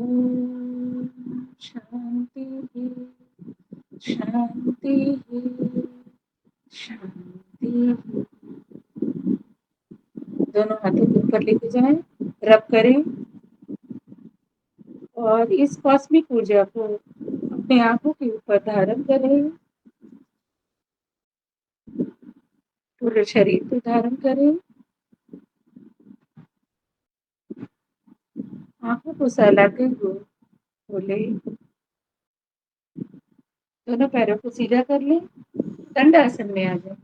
ओम शांति शांति शांति। दोनों हाथों को ऊपर लेके जाएं, रब करें और इस कॉस्मिक ऊर्जा को अपने आंखों के ऊपर धारण करें, पूरे शरीर को धारण करें। आंखों को सहलाते हुए बोले, दोनों पैरों को सीधा कर लें, दंडासन में आ जाए।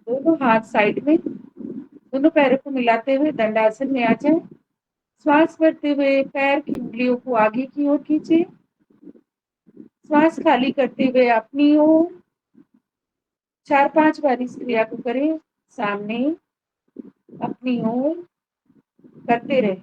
दोनों हाथ साइड में, दोनों पैरों को मिलाते हुए दंडासन में आ जाए। श्वास भरते हुए पैर की उंगलियों को आगे की ओर खींचे। श्वास खाली करते हुए अपनी ओर 4-5 बार इस क्रिया को करें। सामने अपनी ओर करते रहे।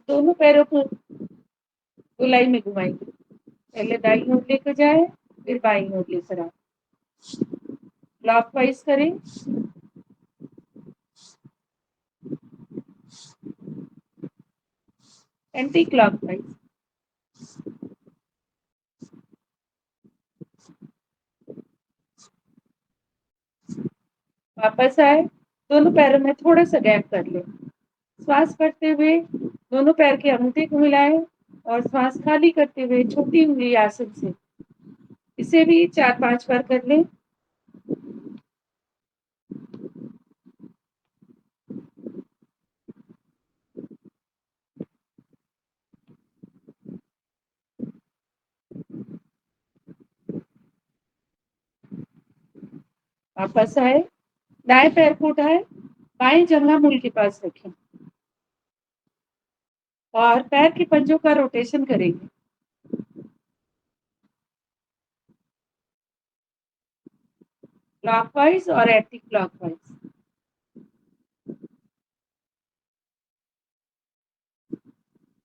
दोनों पैरों को गोलाई में घुमाएंगे। पहले दाईं ओर लेकर जाए, फिर बाईं ओर लेकर आए। क्लॉकवाइज करें, एंटी क्लॉकवाइज। वापस आए, दोनों पैरों में थोड़ा सा गैप कर ले। श्वास भरते हुए दोनों पैर के अंगूठे को मिलाएं और श्वास खाली करते हुए छोटी उंगली आसन से इसे भी 4-5 बार कर लें। वापस आए, दाएं पैर को उठाए, बाएं जंघा मूल के पास रखें और पैर के पंजों का रोटेशन करेंगे। क्लॉकवाइज और एंटी क्लॉकवाइज।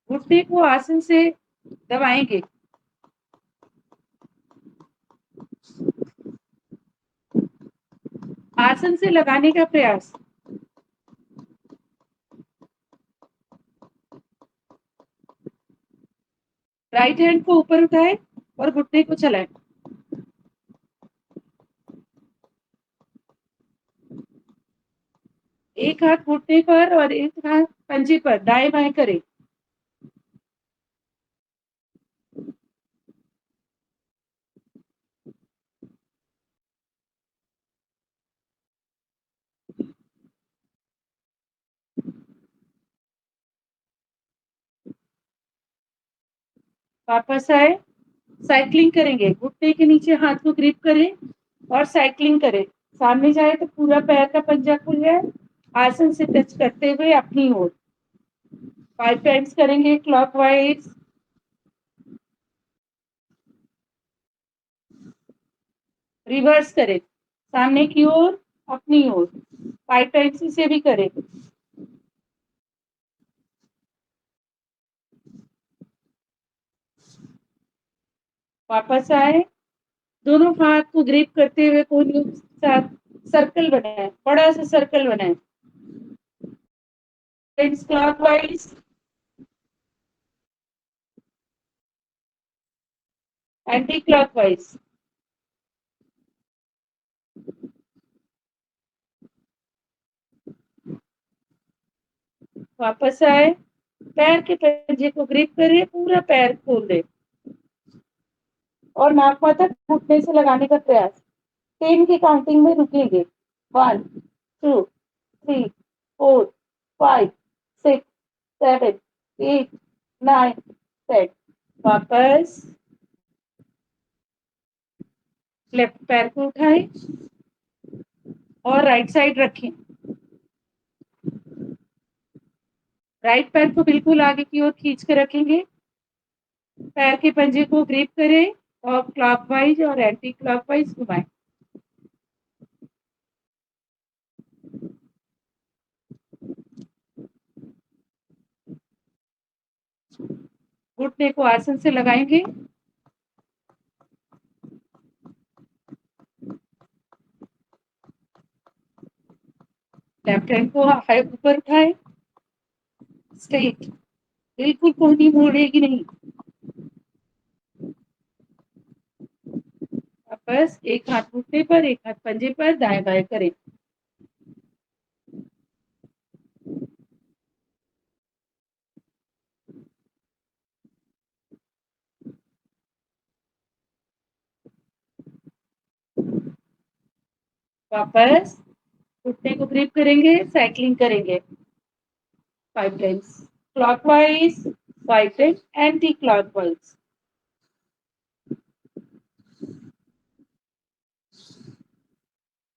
घुटने को आसन से दबाएंगे। आसन से लगाने का प्रयास। राइट हैंड को ऊपर उठाए और घुटने को चलाएं। एक हाथ घुटने पर और एक हाथ पंजे पर दाएं बाएं करें। वापस आए, साइक्लिंग करेंगे। घुटने के नीचे हाथ को ग्रिप करें और साइक्लिंग करें। सामने जाए तो पूरा पैर का पंजा खुल जाए। आसन से टच करते हुए अपनी ओर 5 टाइम्स करेंगे क्लॉकवाइज। रिवर्स करें, सामने की ओर, अपनी ओर 5 टाइम्स इसे भी करें। वापस आए, दोनों हाथ को ग्रिप करते हुए कोहनियों के साथ सर्कल बनाए, बड़ा सा सर्कल बनाए। Clockwise, anti clockwise. वापस आए, पैर के पंजे को ग्रिप करिए, पूरा पैर खोल दे और नाक तक घुटने से लगाने का प्रयास। 10 की काउंटिंग में रुकेंगे। 1, 2, 3, 4, 5, 6, 7, 8, 9, 10। वापस लेफ्ट पैर को उठाएं और राइट साइड रखें। राइट पैर को बिल्कुल आगे की ओर खींच कर रखेंगे। पैर के पंजे को ग्रिप करें और क्लॉकवाइज और एंटी क्लॉकवाइज घुमाएं। घुटने को आसन से लगाएंगे। लेफ्ट हैंड को ऊपर उठाएं, स्ट्रेट, बिल्कुल कोहनी मोड़ेगी नहीं। बस एक हाथ घुटने पर, एक हाथ पंजे पर, दाएं बाएं करें। वापस घुटने को ग्रिप करेंगे, साइक्लिंग करेंगे 5 times clockwise, 5 times anti clockwise.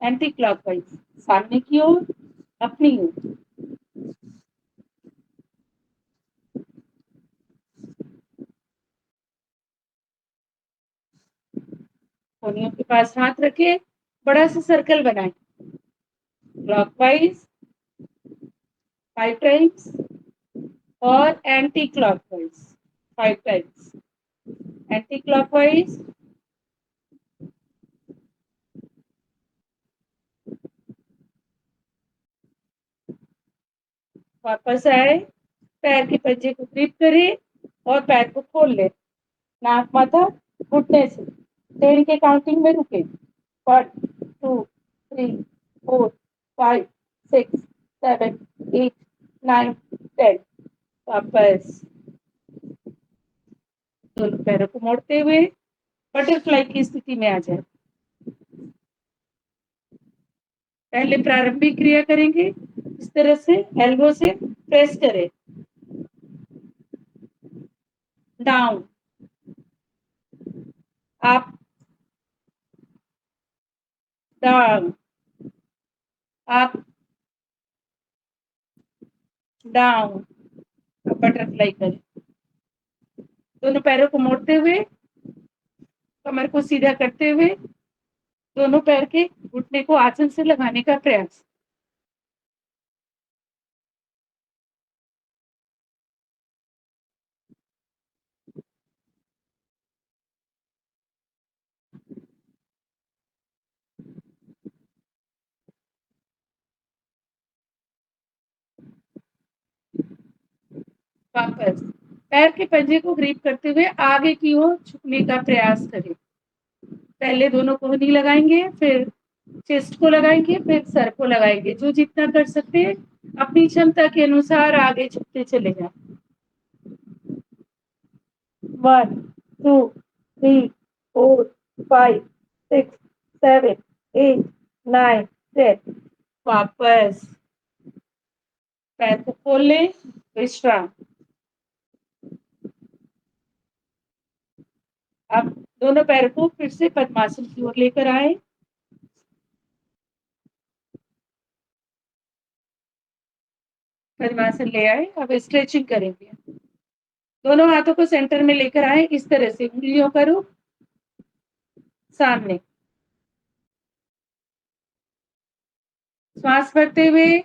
Anti clockwise, सामने की ओर, अपनी ओर। कोहनियों के पास हाथ रखे, बड़ा सा सर्कल बनाएं, क्लॉकवाइज 5 टाइम्स और anti clockwise 5 times. Anti clockwise, वापस आए, पैर के पंजे को ग्रिप करें और पैर को खोल ले, नाक माथा घुटने से 10 के काउंटिंग में रुके। 1 2 3 4 5 6 7 8 9 10। वापस दोनों पैरों को मोड़ते हुए बटरफ्लाई की स्थिति में आ जाए। पहले प्रारंभिक क्रिया करेंगे, इस तरह से एल्बो से प्रेस करें, down, up, down, up, down. Butterfly करें, दोनों पैरों को मोड़ते हुए, कमर को सीधा करते हुए, दोनों पैर के घुटने को आसन से लगाने का प्रयास। वापस पैर के पंजे को ग्रिप करते हुए आगे की ओर झुकने का प्रयास करें। पहले दोनों कोहनी लगाएंगे, फिर चेस्ट को लगाएंगे, फिर सर को लगाएंगे। जो जितना कर सकते हैं अपनी क्षमता के अनुसार आगे झुकते चले जाएं। 1 2 3 4 5 6 7 8 9 10। वापस पैर को खोल ले, विश्राम। अब दोनों पैर को फिर से पद्मासन की ओर लेकर आए, पद्मासन ले आए। अब स्ट्रेचिंग करेंगे, दोनों हाथों को सेंटर में लेकर आए, इस तरह से उंगलियों का रुख सामने। श्वास भरते हुए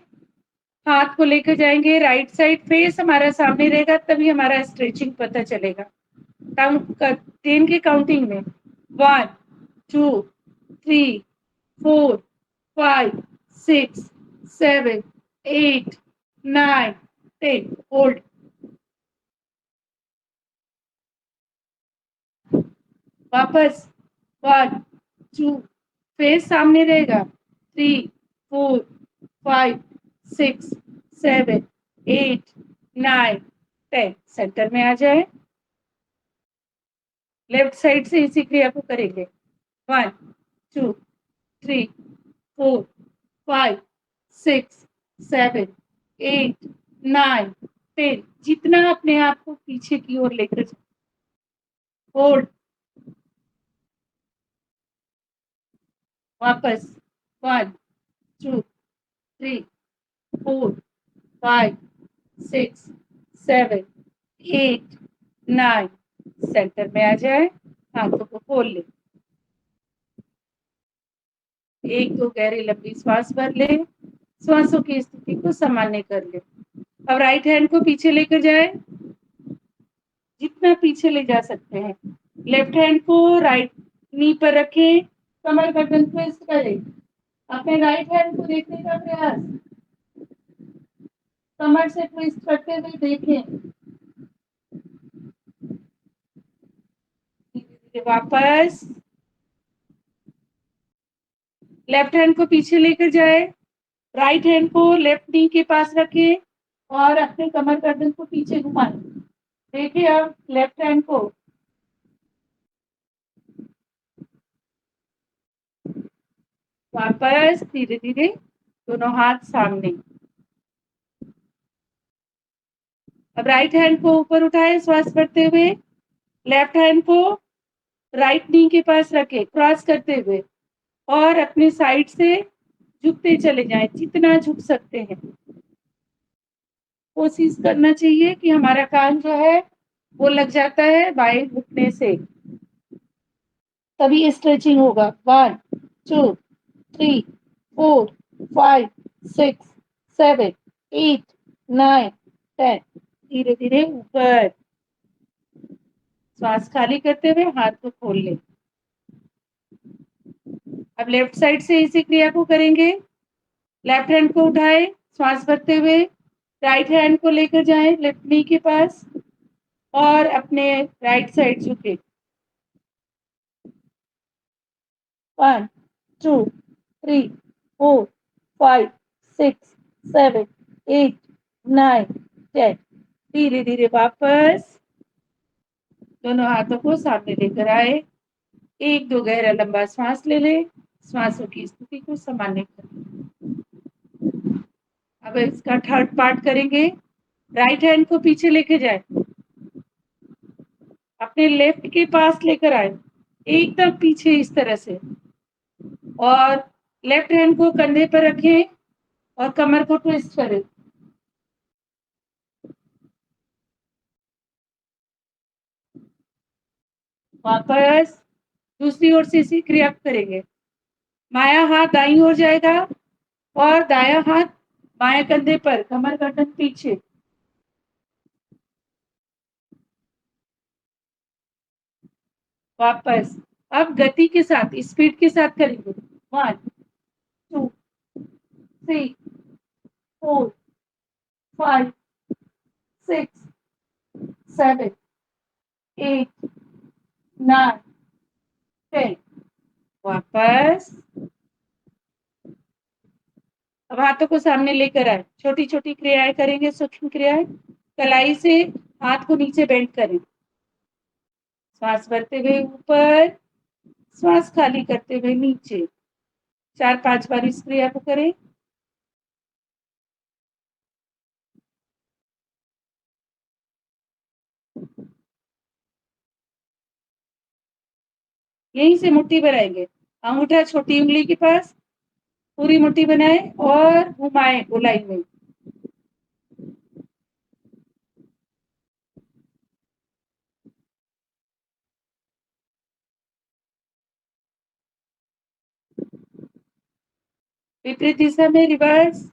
हाथ को लेकर जाएंगे राइट साइड, फेस हमारा सामने रहेगा, तभी हमारा स्ट्रेचिंग पता चलेगा। 10 की काउंटिंग में 1 2 3 4 5 6 7 8 9 10। होल्ड। वापस 1 2, फेस सामने रहेगा, 3 4 5 6 7 8 9 10। सेंटर में आ जाए, लेफ्ट साइड से इसी क्रिया को करेंगे। 1 2 3 4 5 6 7 8 9 10। जितना अपने आप को पीछे की ओर लेकर जाए। होल्ड। वापस 1 2 3 4 5 6 7 8 9। सेंटर में आ जाए, हाथों को खोल ले, एक दो गहरी लंबी श्वास भर ले, श्वासों की स्थिति को सामान्य कर ले। अब राइट हैंड को पीछे लेकर जाए, जितना पीछे ले जा सकते हैं। लेफ्ट हैंड को राइट नी पर रखें, कमर गर्दन ट्विस्ट करें, अपने राइट हैंड को देखने का प्रयास, कमर से ट्विस्ट करते हुए देखें, वापस लेफ्ट हैंड को पीछे लेकर जाए, राइट हैंड को लेफ्ट नी के पास रखें और अपने कमर गर्दन को पीछे घुमाएं। देखिए अब लेफ्ट हैंड को वापस धीरे धीरे दोनों हाथ सामने। अब राइट हैंड को ऊपर उठाए श्वास भरते हुए, लेफ्ट हैंड को राइट नी के पास रखे क्रॉस करते हुए और अपने साइड से झुकते चले जाएं, जितना झुक सकते हैं। कोशिश करना चाहिए कि हमारा कान जो है वो लग जाता है बाएं घुटने से, तभी स्ट्रेचिंग होगा। 1 2 3 4 5 6 7 8 9 10। धीरे धीरे ऊपर श्वास खाली करते हुए हाथ को खोल लें। अब लेफ्ट साइड से इसी क्रिया को करेंगे। लेफ्ट हैंड को उठाए श्वास भरते हुए, राइट हैंड को लेकर जाएं लेफ्ट नी के पास और अपने राइट साइड झुके। 1 2 3 4 5 6 7 8 9 10। धीरे धीरे वापस दोनों हाथों को सामने लेकर आए। 1-2 गहरा लंबा श्वास ले ले, श्वासों की स्थिति को सामान्य करें। अब इसका थर्ड पार्ट करेंगे। राइट हैंड को पीछे लेके जाए, अपने लेफ्ट के पास लेकर आए, एकदम पीछे इस तरह से, और लेफ्ट हैंड को कंधे पर रखें और कमर को ट्विस्ट करें। वापस दूसरी ओर से इसी क्रिया करेंगे। बायां हाथ दाईं ओर जाएगा और दायां हाथ बाएं कंधे पर, कमर गर्दन पीछे। वापस अब गति के साथ, स्पीड के साथ करेंगे। 1 2 3 4 5 6 7 8 9 10। वापस अब हाथों को सामने लेकर आए, छोटी छोटी क्रियाएं करेंगे, सूक्ष्म क्रियाएं। कलाई से हाथ को नीचे बेंड करें, श्वास भरते हुए ऊपर, श्वास खाली करते हुए नीचे। 4-5 बार इस क्रिया को करें। यहीं से मुट्ठी बनाएंगे, अंगूठा छोटी उंगली के पास, पूरी मुट्ठी बनाए और घुमाएं गोलाई में। विपरीत दिशा में रिवर्स।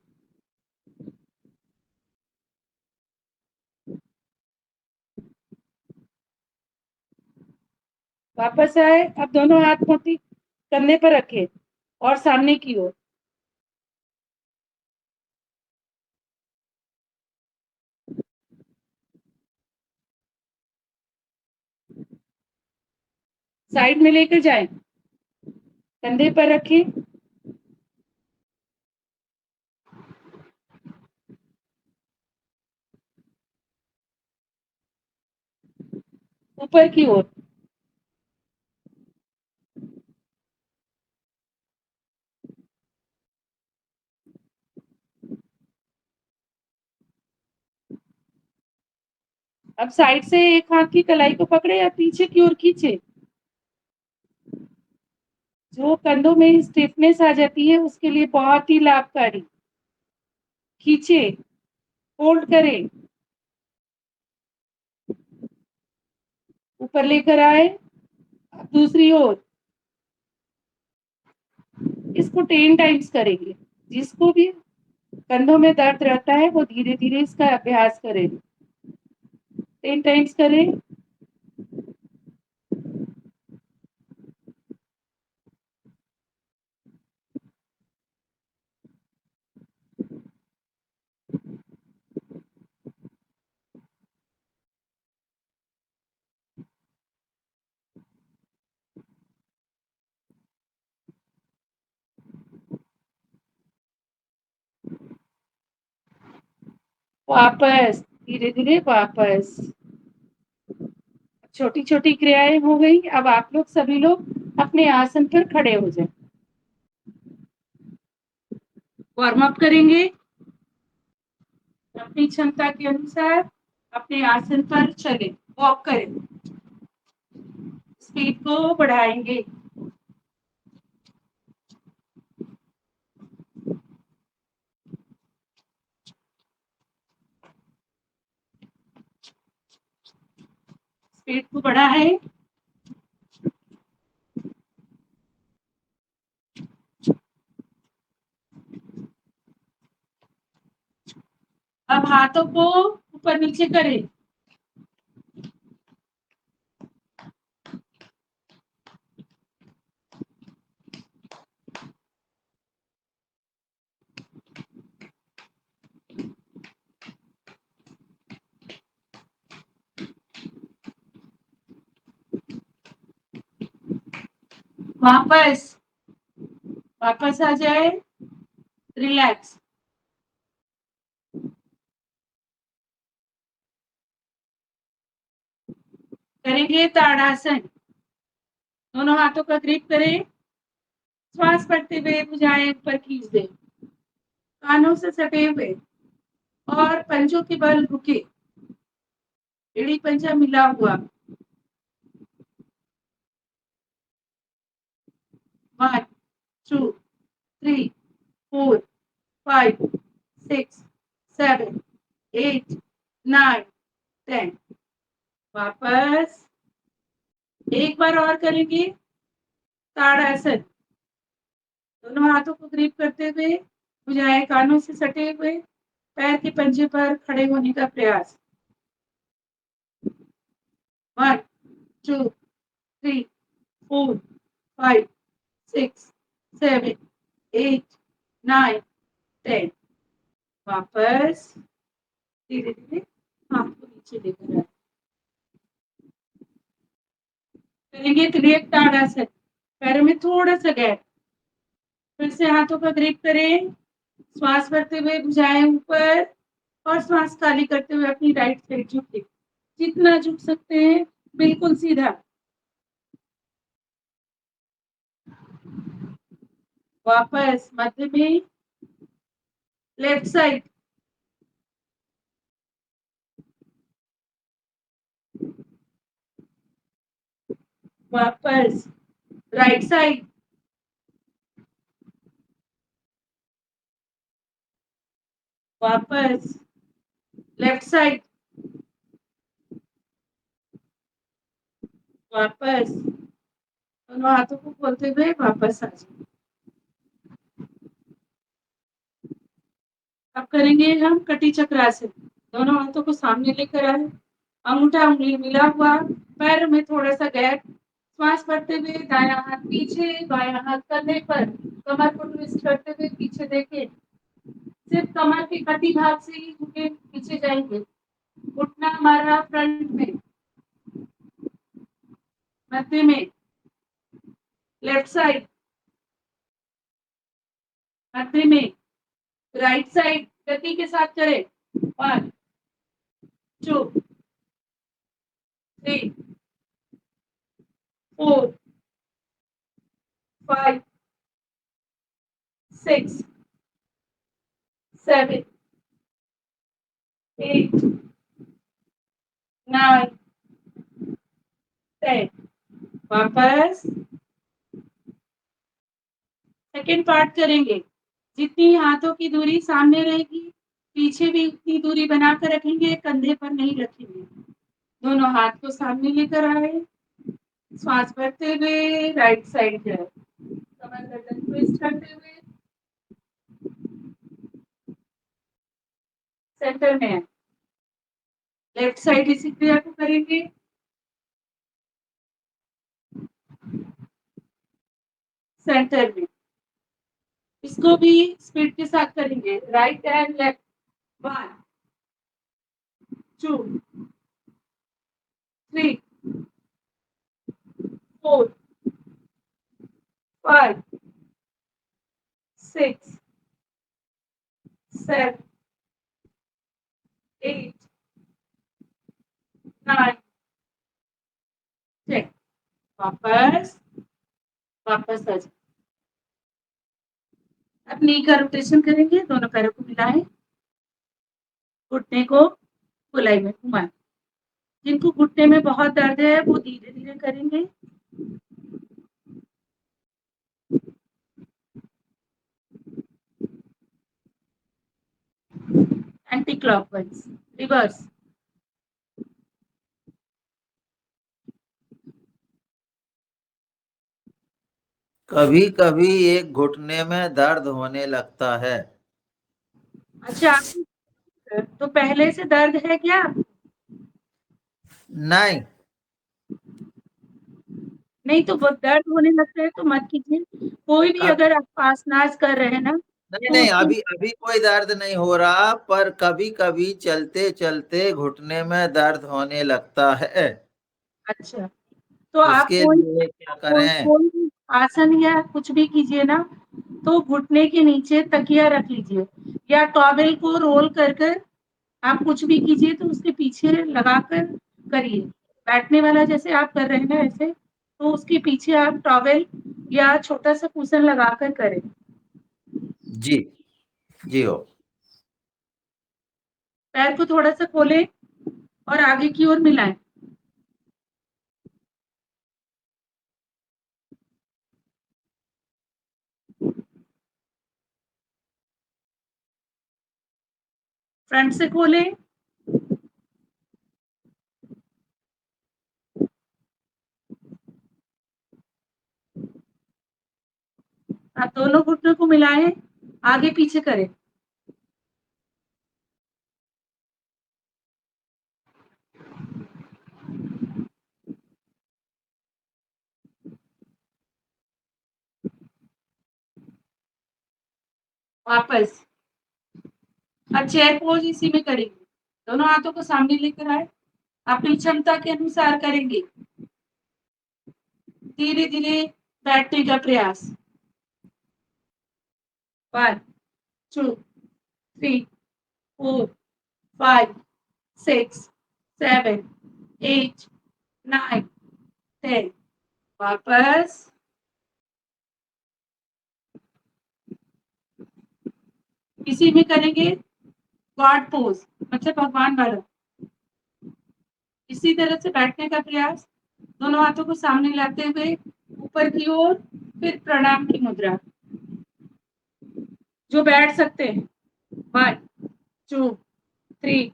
वापस आए, अब दोनों हाथ मुट्ठी कंधे पर रखें और सामने की ओर। साइड में लेकर जाएं, कंधे पर रखें, ऊपर की ओर। अब साइड से एक हाथ की कलाई को पकड़े या पीछे की ओर खींचे। जो कंधों में स्टिफनेस आ जाती है उसके लिए बहुत ही लाभकारी। खींचे, फोल्ड करें, ऊपर लेकर आए, दूसरी ओर। इसको 10 टाइम्स करेंगे। जिसको भी कंधों में दर्द रहता है वो धीरे धीरे इसका अभ्यास करें। 10 टाइम्स करें। वापस, धीरे धीरे वापस। छोटी छोटी क्रियाएं हो गई। अब आप लोग सभी लोग अपने आसन पर खड़े हो जाए। वार्म अप करेंगे अपनी क्षमता के अनुसार। अपने आसन पर चले, वॉक करें, स्पीड को बढ़ाएंगे। स्पीड को बढ़ा है। अब हाथों को ऊपर नीचे करें। वापस, वापस आ जाए, रिलैक्स करेंगे। ताड़ासन, दोनों हाथों का ग्रिप करें। श्वास पड़ते हुए भुजाएं ऊपर खींच दें, कानों से सटे हुए और पंजों के बल रुके, एड़ी पंजा मिला हुआ। 1 2 3 4 5 6 7 8 9 10। वापस एक बार और करेंगे। ताड़ासन, दोनों हाथों को ग्रिप करते हुए भुजाएं कानों से सटे हुए, पैर के पंजे पर खड़े होने का प्रयास। 1 2 3 4 5 6 7 8 9 10। वापस धीरे धीरे हाथ को नीचे लेकर आए। करेंगे त्रियक ताड़ासन, पैरों में थोड़ा सा गैप। फिर से हाथों का ग्रिप करें। श्वास भरते हुए भुजाएं ऊपर और श्वास खाली करते हुए अपनी राइट साइड झुके, जितना झुक सकते हैं, बिल्कुल सीधा। वापस मध्य में, लेफ्ट साइड, वापस राइट साइड, वापस लेफ्ट साइड, वापस। दोनों हाथों को खोलते हुए वापस आ जाए। अब करेंगे हम कटी चक्रासन। दोनों हाथों को सामने लेकर आए, अंगूठा उंगली मिला हुआ, पैर में थोड़ा सा गैप। श्वास भरते हुए दायां हाथ पीछे, बायां हाथ कंधे पर, कमर को ट्विस्ट करते हुए पीछे देखें। सिर्फ कमर के कटी भाग से ही झुके पीछे जाएंगे। घुटना हमारा फ्रंट में, मध्य में, लेफ्ट साइड, मध्य में, राइट साइड। गति के साथ करें। 1 2 3 4 5 6 7 8 9 10। वापस सेकेंड पार्ट करेंगे। जितनी हाथों की दूरी सामने रहेगी, पीछे भी उतनी दूरी बनाकर रखेंगे, कंधे पर नहीं रखेंगे। दोनों हाथ को सामने लेकर आए, श्वास भरते हुए राइट साइड जाए, कमर गर्दन ट्विस्ट करते हुए सेंटर में आए। लेफ्ट साइड इसी क्रिया को करेंगे। सेंटर में इसको भी स्पीड के साथ करेंगे। Right and left. 1 2 3 4 5 6 7 8 9 10 वापस वापस आ जाए। अब नी का रोटेशन करेंगे, दोनों पैरों को मिलाएं, घुटने को गोलाई में घुमाएं। जिनको घुटने में बहुत दर्द है वो धीरे धीरे करेंगे। Anti clockwise, reverse. कभी कभी एक घुटने में दर्द होने लगता है। अच्छा, तो पहले से दर्द है क्या? नहीं नहीं, तो वो दर्द होने लगता है तो मत कीजिए। कोई भी कब अगर आप आसनास कर रहे हैं ना, नहीं तो नहीं, उसके अभी अभी कोई दर्द नहीं हो रहा, पर कभी कभी चलते चलते घुटने में दर्द होने लगता है। अच्छा, तो आप उसके कोई लिए क्या कोई करें? कोई भी आसन या कुछ भी कीजिए ना, तो घुटने के नीचे तकिया रख लीजिए या टॉवेल को रोल कर कर आप कुछ भी कीजिए, तो उसके पीछे लगाकर करिए। बैठने वाला जैसे आप कर रहे हैं ना ऐसे, तो उसके पीछे आप टॉवेल या छोटा सा कुशन लगाकर करें। जी जी हो। पैर को थोड़ा सा खोलें और आगे की ओर मिलाएं। फ्रंट से खोलें, आप दोनों घुटनों को मिलाएं, आगे पीछे करें। वापस। अब चेयर पोज इसी में करेंगे। दोनों हाथों को सामने लेकर आए, अपनी क्षमता के अनुसार करेंगे। धीरे धीरे बैठने का प्रयास। 1 2 3 4 5 6 7 8 9 10। वापस। इसी में करेंगे गॉड पोज, मतलब भगवान वाला। इसी तरह से बैठने का प्रयास, दोनों हाथों को सामने लाते हुए ऊपर की ओर, फिर प्रणाम की मुद्रा। जो बैठ सकते हैं, 1 2 3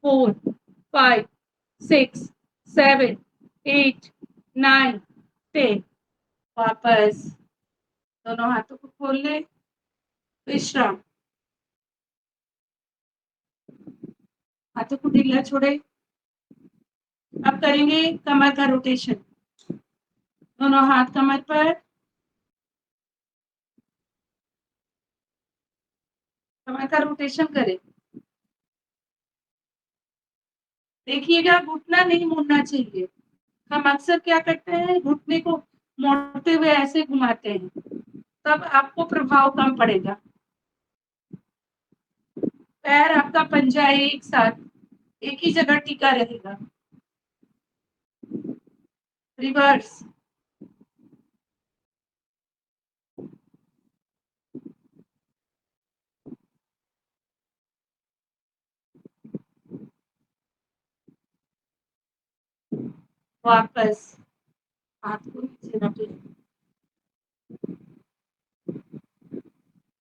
4 5 6 7 8 9 10। वापस। दोनों हाथों को खोल ले, विश्राम। हाथों को ढीला छोड़े। अब करेंगे कमर का रोटेशन। दोनों हाथ कमर पर, कमर का रोटेशन करें। देखिएगा घुटना नहीं मुड़ना चाहिए। हम अक्सर क्या करते हैं, घुटने को मोड़ते हुए ऐसे घुमाते हैं, तब आपको प्रभाव कम पड़ेगा। पैर आपका पंजा एक साथ एक ही जगह टिका रहेगा। रिवर्स। वापस। हाथ को नीचे रखें।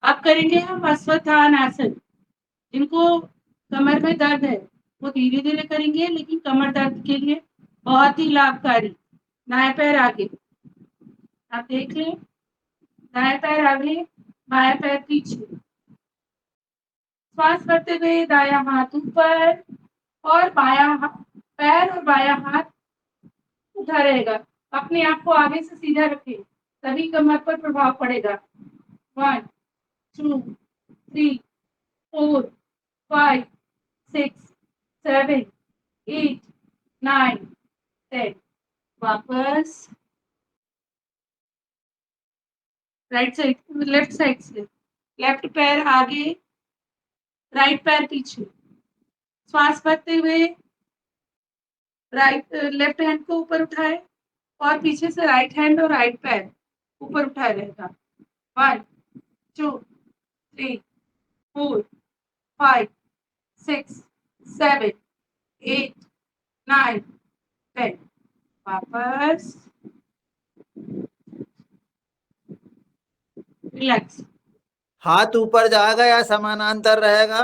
अब करेंगे हम अश्वत्थान आसन। जिनको कमर में दर्द है वो धीरे धीरे करेंगे, लेकिन कमर दर्द के लिए बहुत ही लाभकारी। दाएं पैर आगे, आप देख लें, दाएं पैर आगे, बाएं पैर पीछे। श्वास करते हुए दायां हाथ ऊपर और पैर और बायां हाथ उठा रहेगा। अपने आप को आगे से सीधा रखें, तभी कमर पर प्रभाव पड़ेगा। 1 2 3 4 5 6 7 8 9 10। वापस। राइट साइड, लेफ्ट साइड से, लेफ्ट पैर आगे, राइट पैर पीछे। श्वास भरते हुए राइट लेफ्ट हैंड को ऊपर उठाए और पीछे से राइट हैंड और राइट पैर ऊपर उठाए रहेगा। 1 2 3 4 5 6 7 8 9 10। वापस रिलैक्स। हाथ ऊपर जाएगा या समानांतर रहेगा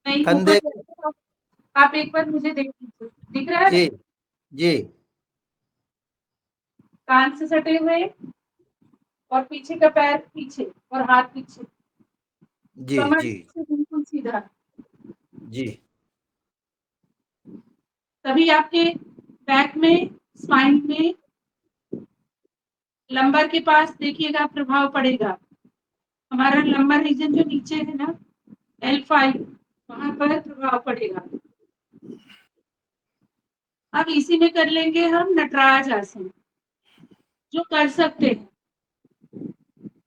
नहीं कंधे? ऊपर। आप एक बार मुझे देख लीजिए, दिख रहा है? जी जी कान से सटे हुए और पीछे का पैर पीछे और हाथ पीछे, जी कमर जी से बिल्कुल सीधा। जी तभी आपके बैक में, स्पाइन में, लंबर के पास देखिएगा प्रभाव पड़ेगा। हमारा लंबर रीजन जो नीचे है ना, L5, वहां पर प्रभाव पड़ेगा। अब इसी में कर लेंगे हम नटराज आसन, जो कर सकते हैं।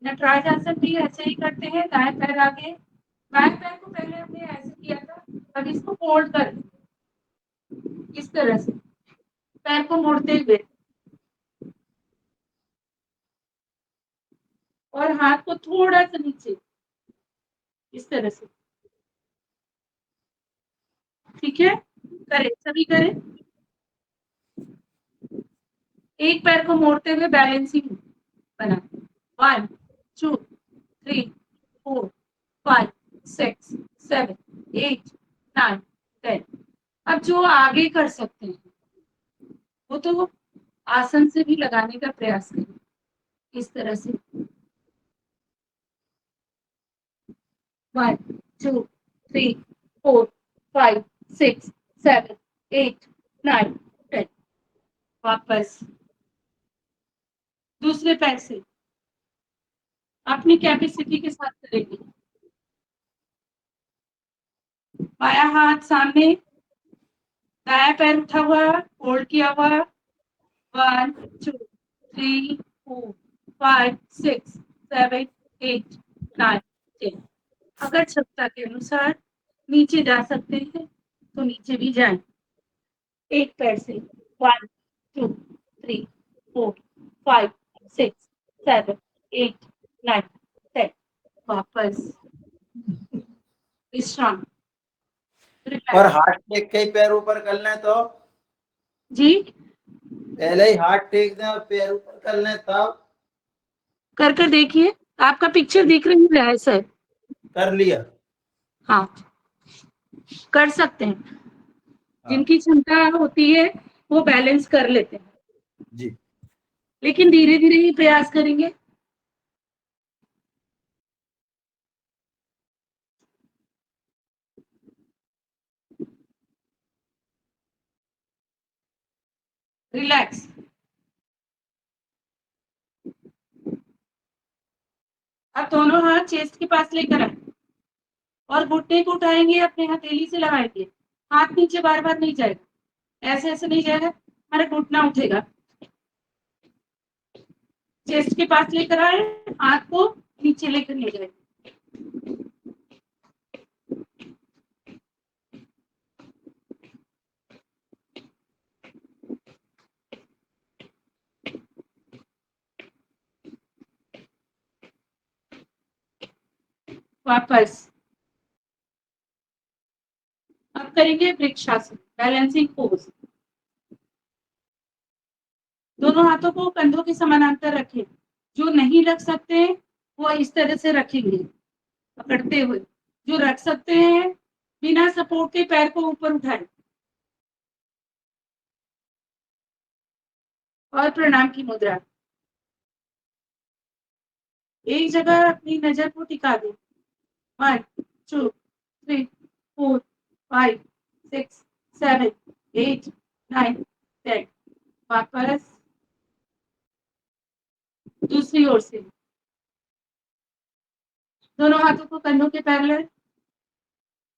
नटराज आसन भी ऐसे ही करते हैं, दाएं पैर आगे, बाएं पैर को पहले हमने ऐसे किया था, अब इसको फोल्ड कर इस तरह से पैर को मोड़ते हुए और हाथ को थोड़ा सा नीचे इस तरह से। ठीक है, करें, सभी करें। एक पैर को मोड़ते हुए बैलेंसिंग बना। 1 2 3 4 5 6 7 8 9 10। अब जो आगे कर सकते हैं वो तो आसन से भी लगाने का प्रयास करें, इस तरह से। 1 2 3 4 5 6 7 8 9 10। वापस दूसरे पैर से अपनी कैपेसिटी के साथ करेंगे। बायां हाथ सामने, दायां पैर उठा हुआ, होल्ड किया हुआ। 1 2 3 4 5 6 7 8 9 10। अगर क्षमता के अनुसार नीचे जा सकते हैं तो नीचे भी जाएं। एक पैर से 1 2 3 4 5 6 7 8 9 10। वापस विश्राम। और रिलैक्स। हाथ टेक के ही पैर ऊपर कर लें तो? जी, पहले ही हाथ टेक दें और पैर ऊपर कर लें तब? कर देखिए, आपका पिक्चर दिख रही है सर। कर लिया। हाँ, कर सकते हैं। हाँ जिनकी क्षमता होती है वो बैलेंस कर लेते हैं, जी। लेकिन धीरे धीरे ही प्रयास करेंगे। रिलैक्स। अब दोनों हाथ चेस्ट के पास लेकर आए और घुटने को उठाएंगे, अपने हथेली से लगाएंगे। हाथ नीचे बार बार नहीं जाएगा, ऐसे ऐसे नहीं जाएगा, हमारा घुटना उठेगा। चेस्ट के पास लेकर आए, हाथ को नीचे लेकर ले जाए। वापस। अब करेंगे वृक्षासन, बैलेंसिंग पोज। दोनों हाथों को कंधों के समानांतर रखें। जो नहीं रख सकते वो इस तरह से रखेंगे पकड़ते हुए। जो रख सकते हैं बिना सपोर्ट के पैर को ऊपर उठाएं और प्रणाम की मुद्रा। एक जगह अपनी नजर को टिका दें। 1 2 3 4 5 6 7 8 9 10। वापस दूसरी ओर से दोनों हाथों को कंधों के पैरेलल,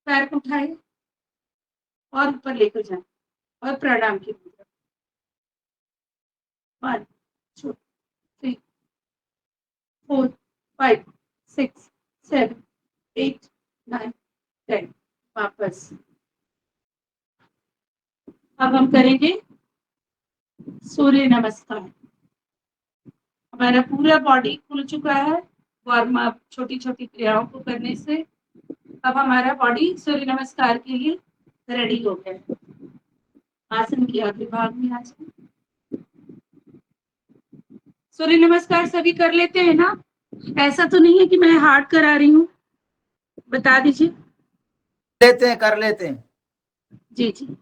पैर को उठाए और ऊपर लेकर जाए और प्रणाम की मुद्रा। 1 2 3 4 5 6 7 8 9 10। वापस अब हम करेंगे सूर्य नमस्कार। हमारा पूरा बॉडी खुल चुका है वार्म अप छोटी छोटी क्रियाओं को करने से। अब हमारा बॉडी सूर्य नमस्कार के लिए रेडी हो गया है। आसन के अगले भाग में आ जाए। सूर्य नमस्कार सभी कर लेते हैं ना? ऐसा तो नहीं है कि मैं हार्ड करा रही हूँ, बता दीजिए। लेते हैं, कर लेते हैं। जी जी।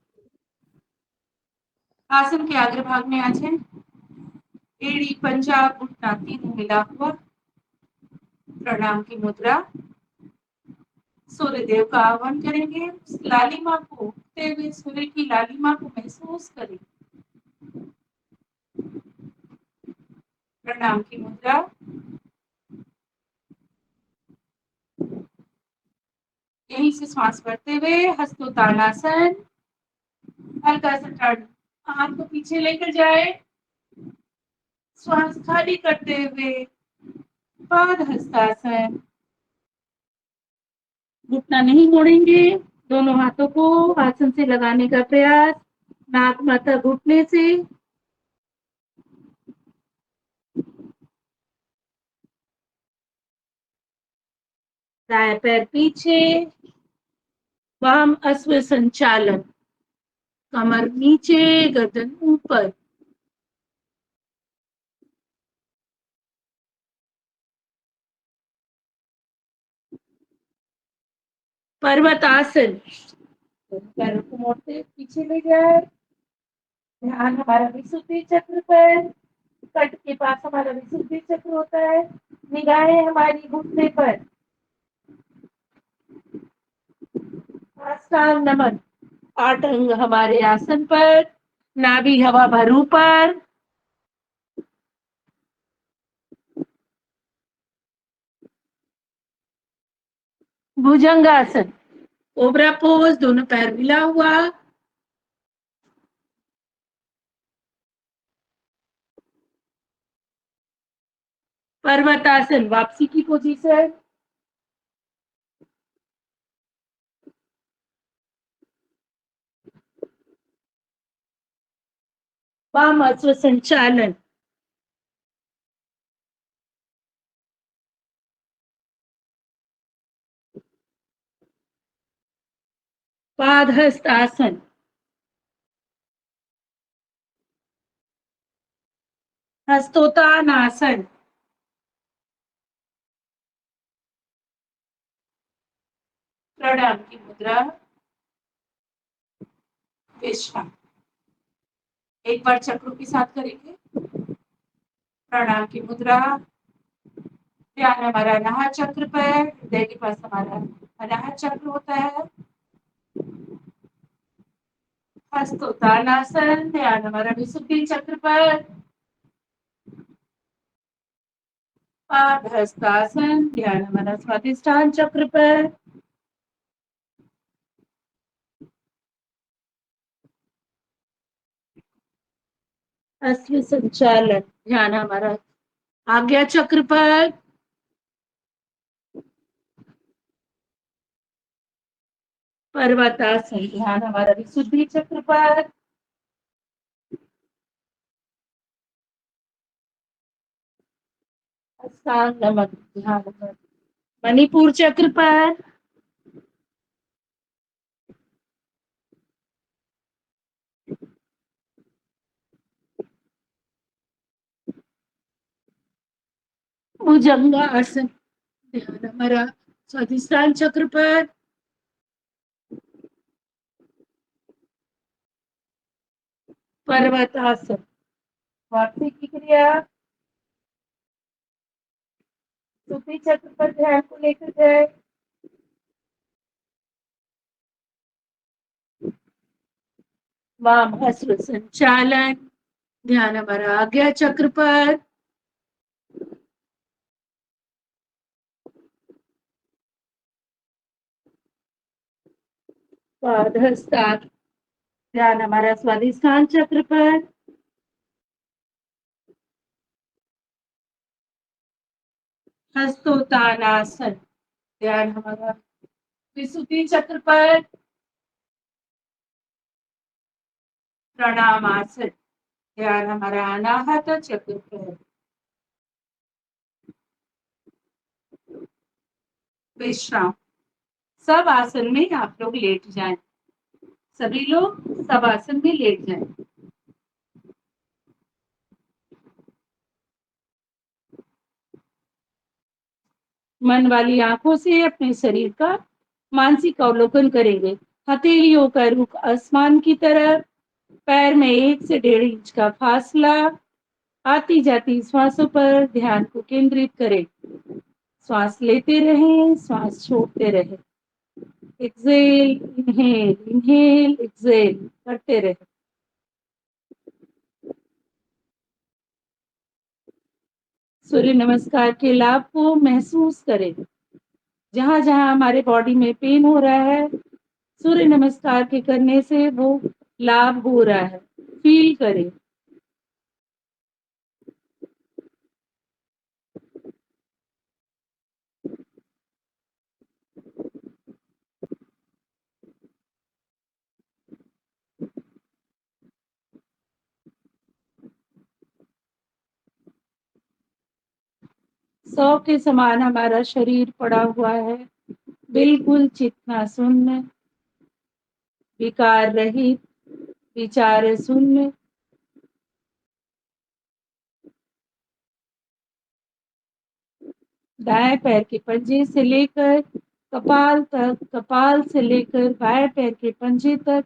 आसन के अग्र भाग में आ जाए। एड़ी पंजा घुटना तीनों मिला हुआ प्रणाम की मुद्रा। सूर्य देव का आह्वान करेंगे। लालिमा को उगते हुए सूर्य की लालिमा को महसूस करें। प्रणाम की मुद्रा। यहीं से श्वास भरते हुए हस्तोत्तानासन। हल्का सा टर्न, हाथ को पीछे लेकर जाए। श्वास खाली करते हुए पाद हस्तासन। घुटना नहीं मोड़ेंगे। दोनों हाथों को आसन से लगाने का प्रयास। नाक माथा घुटने से। दाएं पैर पीछे। वाम अश्व संचालन। कमर नीचे, गर्दन ऊपर। पर्वतासन। पैरों को मोड़ते पीछे ले जाए। ध्यान हमारा विशुद्धि चक्र पर। कट के पास हमारा विशुद्धि चक्र होता है। निगाहें हमारी घुटने पर। साष्टांग नमन। 8 अंग हमारे आसन पर। नाभि हवा भर ऊपर। भुजंगासन। कोबरा पोज, दोनों पैर मिला हुआ। पर्वतासन, वापसी की पोजीशन। वाम अश्व संचालन। पादहस्त आसन। हस्तोत्तानासन। प्रणाम की मुद्रा। विश्राम। एक बार चक्रों के साथ करेंगे। प्रणाम की मुद्रा। ध्यान हमारा अनाहत चक्र पर। हृदय के पास हमारा अनाहत चक्र होता है। हस्तोत्तानासन। ध्यान हमारा विशुद्धि चक्र पर। पादहस्तासन। ध्यान हमारा स्वादिष्ठान चक्र पर। अश्व संचालन। ध्यान हमारा आज्ञा चक्र पर। पर्वतासन। ध्यान हमारा विशुद्धि चक्र पर। अष्टांग नमन। ध्यान हमारा मणिपुर चक्र पर। भुजंगासन। ध्यान हमारा स्वादिष्ठान चक्र पर। पर्वतासन, वापसी की क्रिया। सुपी चक्र पर ध्यान को लेकर जाए। वाम अश्व संचालन। ध्यान हमारा आज्ञा चक्र पर। पादहस्तान। ध्यान हमारा स्वादिष्ठान चक्र पर। हस्तोत्तानासन। ध्यान हमारा विशुद्धि चक्र पर। प्रणाम आसन। ध्यान हमारा अनाहत चक्र पे है। विश्राम। सब आसन में आप लोग लेट जाएं। सभी लोग सब आसन में लेट जाएं। मन वाली आंखों से अपने शरीर का मानसिक अवलोकन करेंगे। हथेलियों का रुख आसमान की तरफ, पैर में 1 से 1.5 इंच का फासला। आती जाती श्वासों पर ध्यान को केंद्रित करें। श्वास लेते रहें, श्वास छोड़ते रहें। एक्सेल, इनहेल, एक्सेल करते रहें। सूर्य नमस्कार के लाभ को महसूस करें। जहां जहां हमारे बॉडी में पेन हो रहा है, सूर्य नमस्कार के करने से वो लाभ हो रहा है, फील करें। सौ के समान हमारा शरीर पड़ा हुआ है, बिल्कुल चेतना शून्य, विकार रहित, विचार शून्य। दाएं पैर के पंजे से लेकर कपाल तक, कपाल से लेकर बाएं पैर के पंजे तक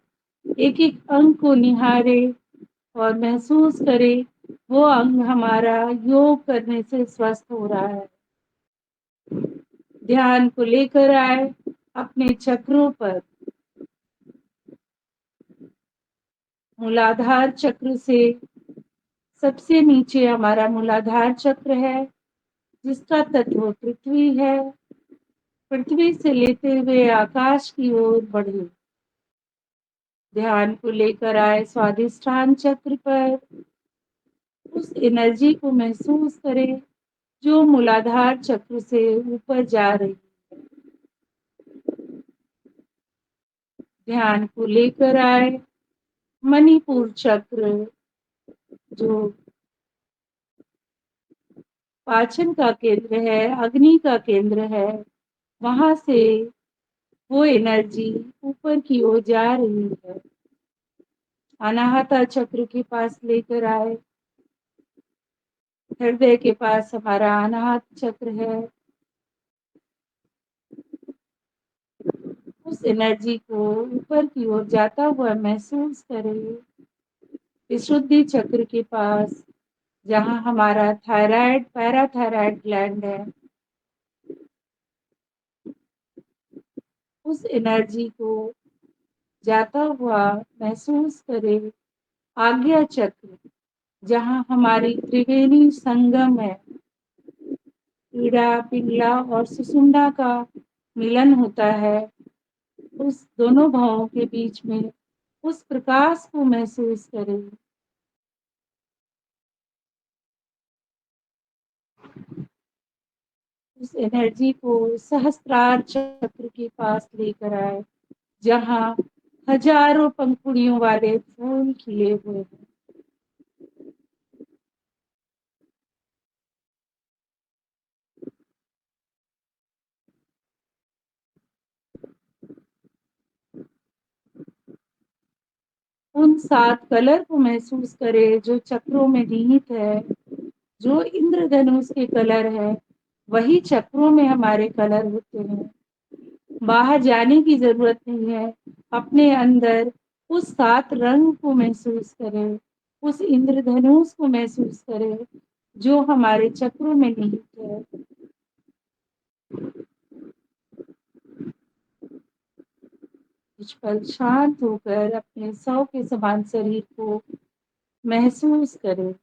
एक एक अंग को निहारे और महसूस करें वो अंग हमारा योग करने से स्वस्थ हो रहा है। ध्यान को लेकर आए अपने चक्रों पर। मूलाधार चक्र से सबसे नीचे हमारा मूलाधार चक्र है, जिसका तत्व पृथ्वी है। पृथ्वी से लेते हुए आकाश की ओर बढ़े। ध्यान को लेकर आए स्वादिष्ठान चक्र पर। उस एनर्जी को महसूस करें जो मूलाधार चक्र से ऊपर जा रही है। ध्यान को लेकर आए मणिपुर चक्र, जो पाचन का केंद्र है, अग्नि का केंद्र है। वहां से वो एनर्जी ऊपर की ओर जा रही है। अनाहता चक्र के पास लेकर आए। हृदय के पास हमारा अनाहत चक्र है। उस एनर्जी को ऊपर की ओर जाता हुआ महसूस करें। विशुद्धि चक्र के पास, जहां हमारा थायराइड, पैराथायराइड ग्लैंड है, उस एनर्जी को जाता हुआ महसूस करें। आज्ञा चक्र, जहां हमारी त्रिवेणी संगम है, ईड़ा, पिंगला और सुषुम्ना का मिलन होता है। उस दोनों भावों के बीच में उस प्रकाश को महसूस करें। उस एनर्जी को सहस्त्रार चक्र के पास लेकर आए, जहां हजारों पंखुड़ियों वाले फूल खिले हुए हैं। उन 7 कलर को महसूस करें जो चक्रों में निहित है। जो इंद्रधनुष के कलर है, वही चक्रों में हमारे कलर होते हैं। बाहर जाने की जरूरत नहीं है। अपने अंदर उस 7 रंग को महसूस करें, उस इंद्रधनुष को महसूस करें जो हमारे चक्रों में निहित है। कुछ पल शांत होकर अपने 100 के समान शरीर को महसूस करें।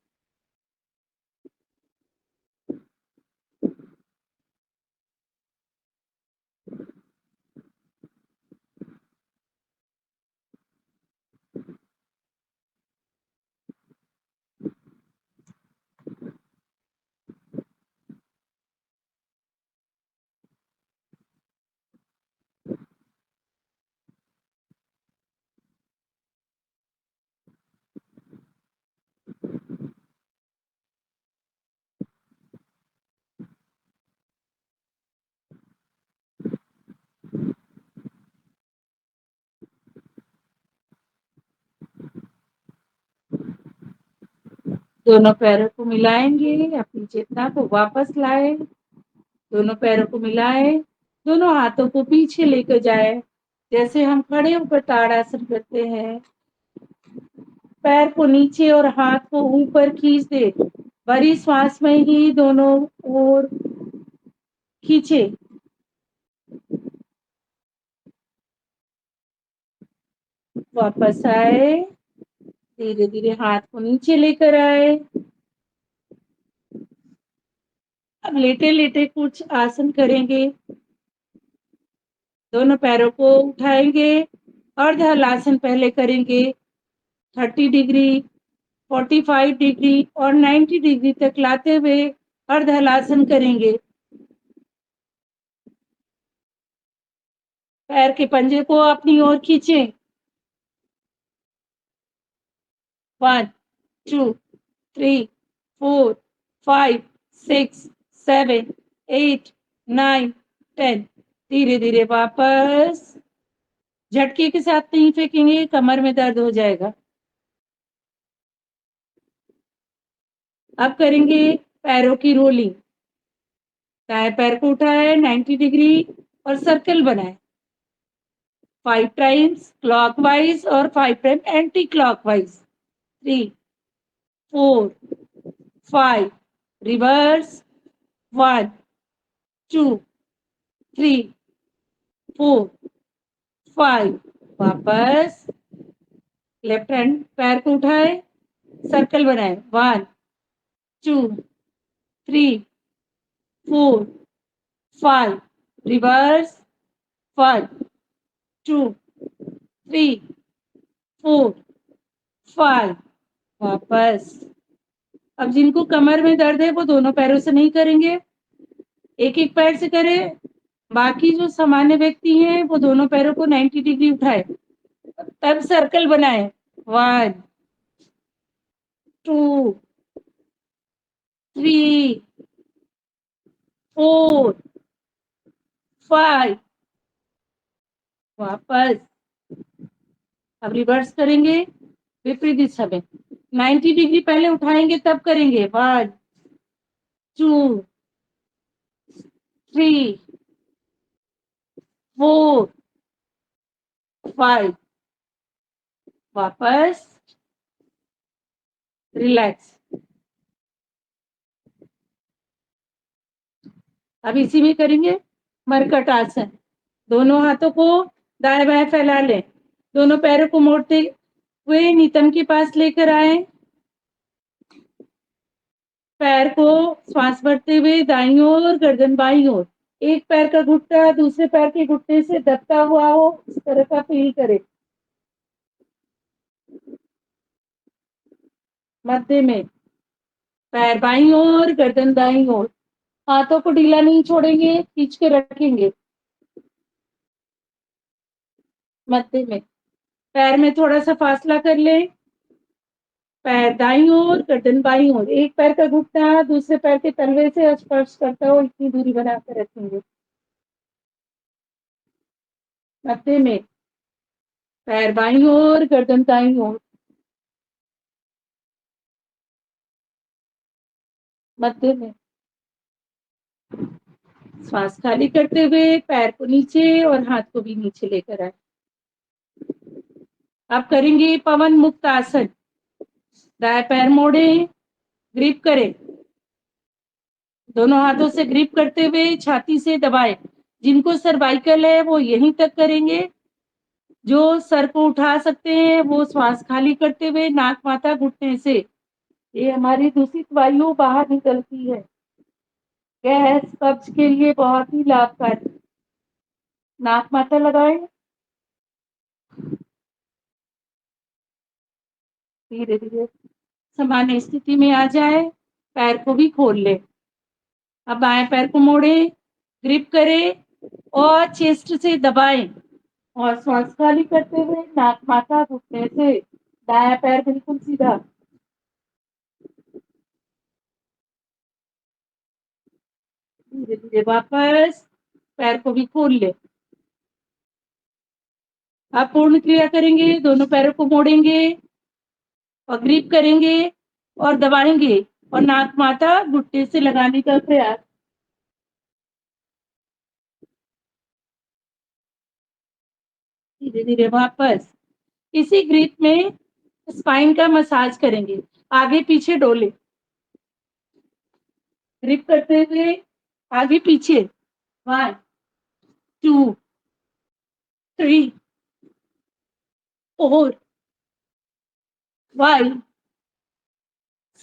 दोनों पैरों को मिलाएंगे, अपनी चेतना को वापस लाए, दोनों पैरों को मिलाए, दोनों हाथों को पीछे लेकर जाए, जैसे हम खड़े होकर ताड़ासन करते हैं। पैर को नीचे और हाथ को ऊपर खींच दे, भरी श्वास में ही दोनों ओर खींचे। वापस आए, धीरे धीरे हाथ को नीचे लेकर आए। अब लेटे लेटे कुछ आसन करेंगे। दोनों पैरों को उठाएंगे, अर्ध हलासन पहले करेंगे। 30 डिग्री, 45 डिग्री और 90 डिग्री तक लाते हुए अर्ध हलासन करेंगे। पैर के पंजे को अपनी ओर खींचें। 1 2 3 4 5 6 7 8 9 10। धीरे धीरे वापस, झटके के साथ नहीं फेंकेंगे, कमर में दर्द हो जाएगा। अब करेंगे पैरों की रोलिंग। दाएं पैर को उठाए 90 डिग्री और सर्कल बनाए। 5 टाइम्स क्लॉकवाइज और 5 टाइम एंटी क्लॉकवाइज। 3 4 5 रिवर्स। 1 2 3 4 5। वापस लेफ्ट हैंड पैर को उठाए, सर्कल बनाए। 1 2 3 4 5 रिवर्स। 1 2 3 4 5। वापस। अब जिनको कमर में दर्द है वो दोनों पैरों से नहीं करेंगे, एक एक पैर से करें। बाकी जो सामान्य व्यक्ति हैं वो दोनों पैरों को 90 डिग्री उठाए, तब सर्कल बनाए। 1 2 3 4 5। वापस। अब रिवर्स करेंगे विपरीत दिशा में। 90 डिग्री पहले उठाएंगे तब करेंगे। 1 2 3 4 5। वापस। रिलैक्स। अब इसी में करेंगे मरकट आसन। दोनों हाथों को दाएं बाएं फैला लें, दोनों पैरों को मोड़ते हुए नितंब के पास लेकर आए। पैर को श्वास भरते हुए दाईं ओर, गर्दन बाईं ओर। एक पैर का घुटना दूसरे पैर के घुटने से दबता हुआ हो, इस तरह का फील करें। मध्य में पैर बाईं ओर, गर्दन दाईं ओर। हाथों को ढीला नहीं छोड़ेंगे, खींच के रखेंगे। मध्य में पैर में थोड़ा सा फासला कर लें। पैर दाईं ओर, गर्दन बाईं ओर। एक पैर का घुटना दूसरे पैर के तलवे से स्पर्श करता हो, इतनी दूरी बनाकर रखेंगे। मध्य में पैर बाईं ओर, गर्दन दाईं ओर। मध्य में श्वास खाली करते हुए पैर को नीचे और हाथ को भी नीचे लेकर आए। अब करेंगे पवन मुक्त आसन। दाएं पैर मोड़े, ग्रिप करें। दोनों हाथों से ग्रिप करते हुए छाती से दबाएं। जिनको सर्वाइकल है वो यहीं तक करेंगे। जो सर को उठा सकते हैं वो श्वास खाली करते हुए नाक माथा घुटने से, ये हमारी दूषित वायु बाहर निकलती है। गैस कब्ज के लिए बहुत ही लाभकारी। नाक माथा लगाएं। धीरे धीरे सामान्य स्थिति में आ जाए, पैर को भी खोल ले। अब बाएं पैर को मोड़े, ग्रिप करें और चेस्ट से दबाएं और श्वास खाली करते हुए नाक माथा घुटने से दायां पैर बिल्कुल सीधा। धीरे धीरे वापस पैर को भी खोल ले। आप पूर्ण क्रिया करेंगे, दोनों पैरों को मोड़ेंगे और ग्रिप करेंगे और दबाएंगे और नाक माथा घुटने से लगाने का प्रयास। धीरे धीरे वापस इसी ग्रिप में स्पाइन का मसाज करेंगे, आगे पीछे डोले, ग्रिप करते हुए आगे पीछे। 1 2 3 4 5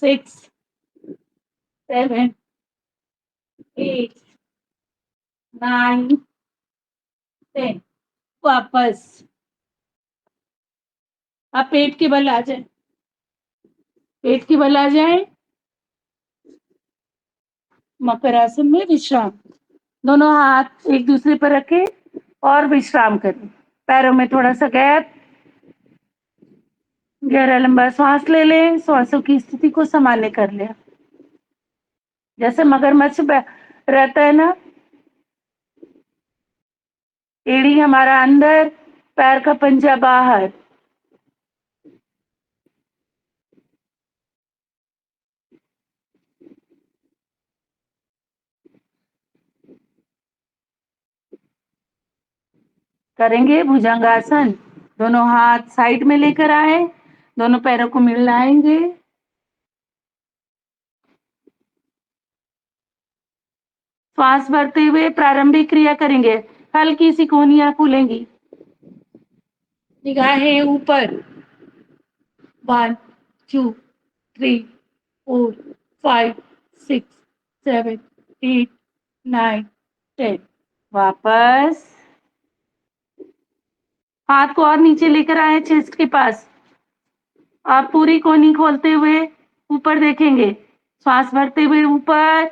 6 7 8 9 10। वापस आप पेट के बल आ जाए, पेट के बल आ जाए। मकर आसन में विश्राम, दोनों हाथ एक दूसरे पर रखें और विश्राम करें। पैरों में थोड़ा सा गैप, गहरा लंबा श्वास ले लें, श्वासों की स्थिति को सामान्य कर लें। जैसे मगरमच्छ रहता है ना, एड़ी हमारा अंदर, पैर का पंजा बाहर। करेंगे भुजंगासन, दोनों हाथ साइड में लेकर आए, दोनों पैरों को मिलाएंगे। श्वास भरते हुए प्रारंभिक क्रिया करेंगे, हल्की सी कोहनियां खुलेंगी, निगाहें ऊपर। 1 2 3 4 5 6 7 8 9 10। वापस हाथ को और नीचे लेकर आए चेस्ट के पास। आप पूरी कोहनी खोलते हुए ऊपर देखेंगे, श्वास भरते हुए ऊपर,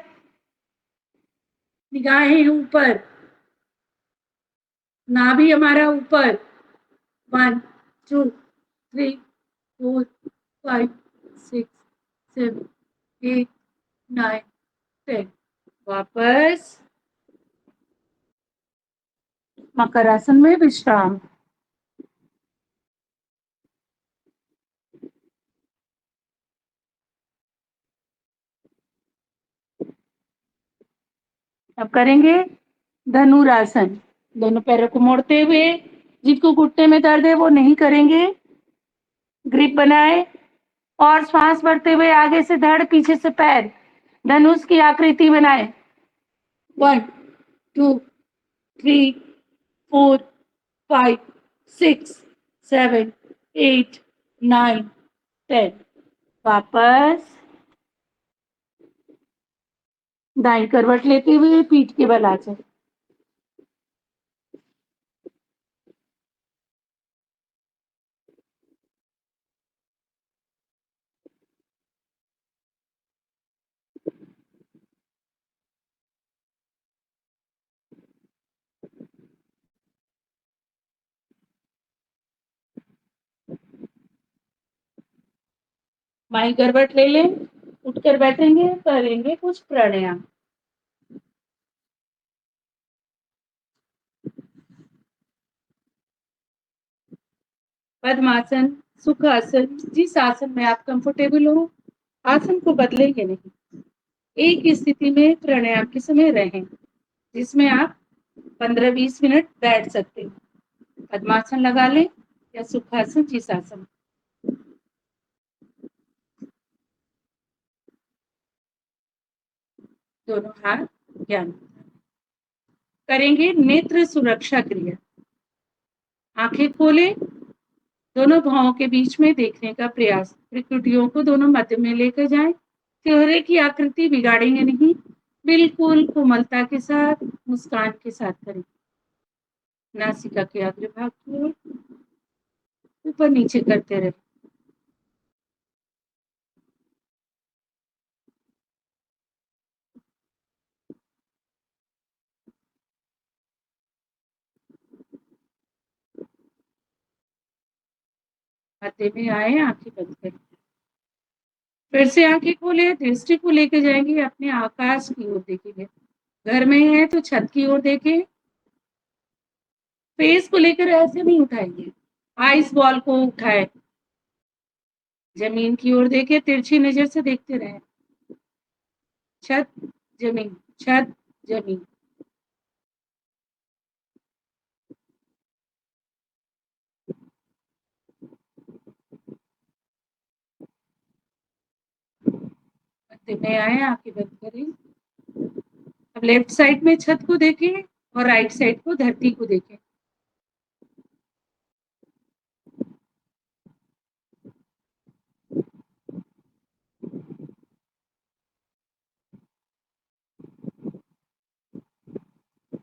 निगाहें ऊपर, नाभि हमारा ऊपर। 1 2 3 4 5 6 7 8 9 10। वापस मकर आसन में विश्राम। अब करेंगे धनुरासन, दोनों पैरों को मोड़ते हुए। जिनको घुटने में दर्द है वो नहीं करेंगे, ग्रिप बनाए और श्वास भरते हुए आगे से धड़, पीछे से पैर, धनुष की आकृति बनाए। 1 2 3 4 5 6 7 8 9 10। वापस दाई करवट लेते हुए पीठ के बल आ जाए। माई करवट ले लें, उठकर बैठेंगे, करेंगे कुछ प्राणायाम। पद्मासन, सुखासन, जिस आसन में आप कंफर्टेबल हो, आसन को बदलेंगे नहीं। एक स्थिति में प्राणायाम के समय रहें, जिसमें आप 15-20 मिनट बैठ सकते हैं। पद्मासन लगा लें या सुखासन, जिस आसन। दोनों हाथ ज्ञान करेंगे। नेत्र सुरक्षा क्रिया, आंखें खोले, दोनों भावों के बीच में देखने का प्रयास। त्रिकुटियों को दोनों मध्य में लेकर जाएं, चेहरे की आकृति बिगाड़ेंगे नहीं, बिल्कुल कोमलता के साथ, मुस्कान के साथ करें। नासिका के अग्रभाग की ओर ऊपर नीचे करते रहे। मध्य में आए, आंखें बंद करें, फिर से आंखें खोले, दृष्टि को लेकर जाएंगे अपने आकाश की ओर देखेंगे। घर में है तो छत की ओर देखें, फेस को लेकर ऐसे नहीं उठाएंगे, आइस बॉल को उठाए, जमीन की ओर देखे, तिरछी नजर से देखते रहे। छत जमीन, छत जमीन। मध्य में आए, आंखें बंद करें। अब लेफ्ट साइड में छत को देखें और राइट साइड को धरती को देखें।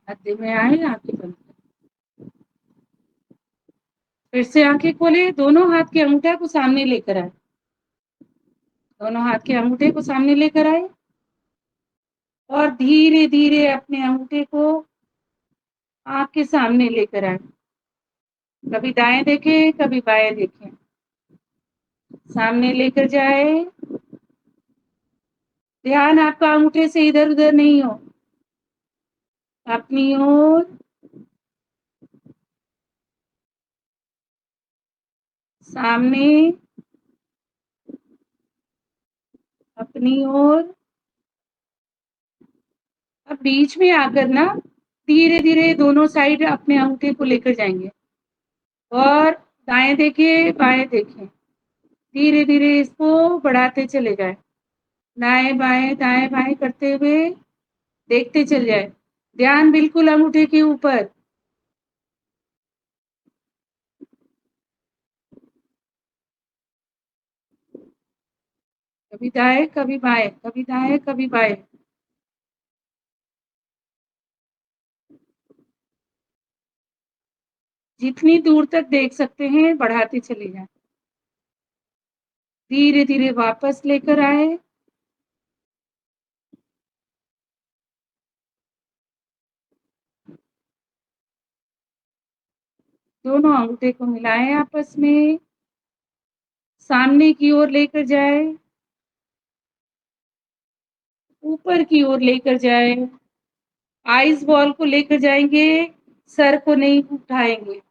मध्य में आए, आंखें बंद करें। फिर से आंखें खोले, दोनों हाथ के अंगूठे को सामने लेकर आए। दोनों हाथ के अंगूठे को सामने लेकर आए और धीरे धीरे अपने अंगूठे को आंख के सामने लेकर आए। कभी दाएं देखें, कभी बाएं देखें। सामने लेकर जाए। ध्यान आपका अंगूठे से इधर उधर नहीं हो, अपनी ओर। सामने, अपनी ओर। अब बीच में आकर ना धीरे धीरे दोनों साइड अपने अंगूठे को लेकर जाएंगे और दाएं देखें, बाएं देखें। धीरे धीरे इसको बढ़ाते चले जाए। दाएं बाएं करते हुए देखते चल जाए। ध्यान बिल्कुल अंगूठे के ऊपर। कभी दाएं, कभी बाएं, कभी दाएं, कभी बाएं। जितनी दूर तक देख सकते हैं बढ़ाते चले जाए। धीरे धीरे वापस लेकर आए। दोनों अंगूठे को मिलाएं आपस में। सामने की ओर लेकर जाए, ऊपर की ओर लेकर जाए। आइस बॉल को लेकर जाएंगे, सर को नहीं उठाएंगे।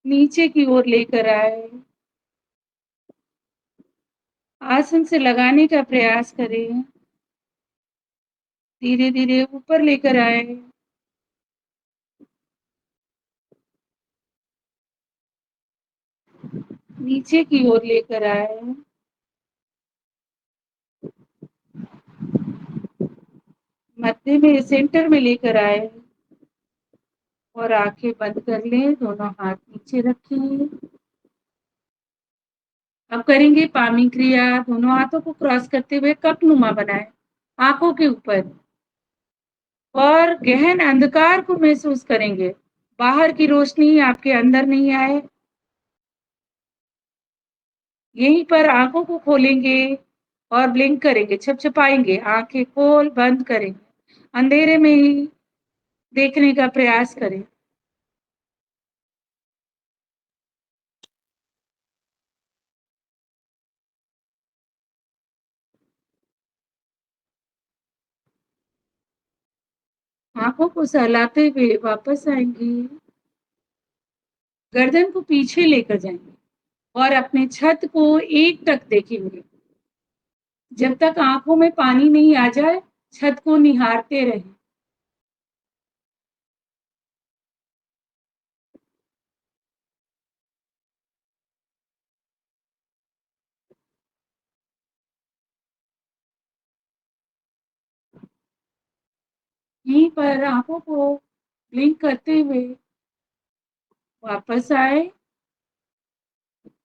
नीचे की ओर लेकर आए। आसन से लगाने का प्रयास करें। धीरे धीरे ऊपर लेकर आए। नीचे की ओर लेकर आए। मध्य में, सेंटर में लेकर आए और आंखें बंद कर लें। दोनों हाथ नीचे रखें। अब करेंगे पामी क्रिया। दोनों हाथों को क्रॉस करते हुए कप नुमा बनाए आंखों के ऊपर और गहन अंधकार को महसूस करेंगे। बाहर की रोशनी आपके अंदर नहीं आए। यहीं पर आंखों को खोलेंगे और ब्लिंक करेंगे, छपछपाएंगे। आंखें खोल बंद करेंगे। अंधेरे में ही देखने का प्रयास करें। आंखों को सहलाते हुए वापस आएंगे। गर्दन को पीछे लेकर जाएंगे और अपने छत को एकटक देखेंगे। जब तक आंखों में पानी नहीं आ जाए, छत को निहारते रहें। यहीं पर आंखों को ब्लिंक करते हुए वापस आए।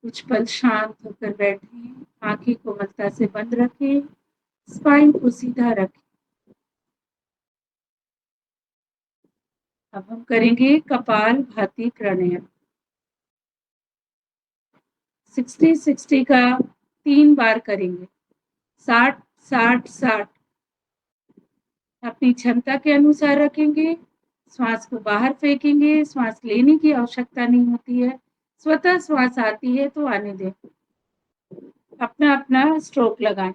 कुछ पल शांत होकर बैठे। आंखें कोमलता से बंद रखें। स्पाइन को सीधा रखें। अब हम करेंगे कपाल भाती प्राणायाम। 60-60 का 3 बार करेंगे। 60-60-60 अपनी क्षमता के अनुसार रखेंगे। श्वास को बाहर फेंकेंगे। श्वास लेने की आवश्यकता नहीं होती है, स्वतः श्वास आती है तो आने दें। अपना अपना स्ट्रोक लगाएं।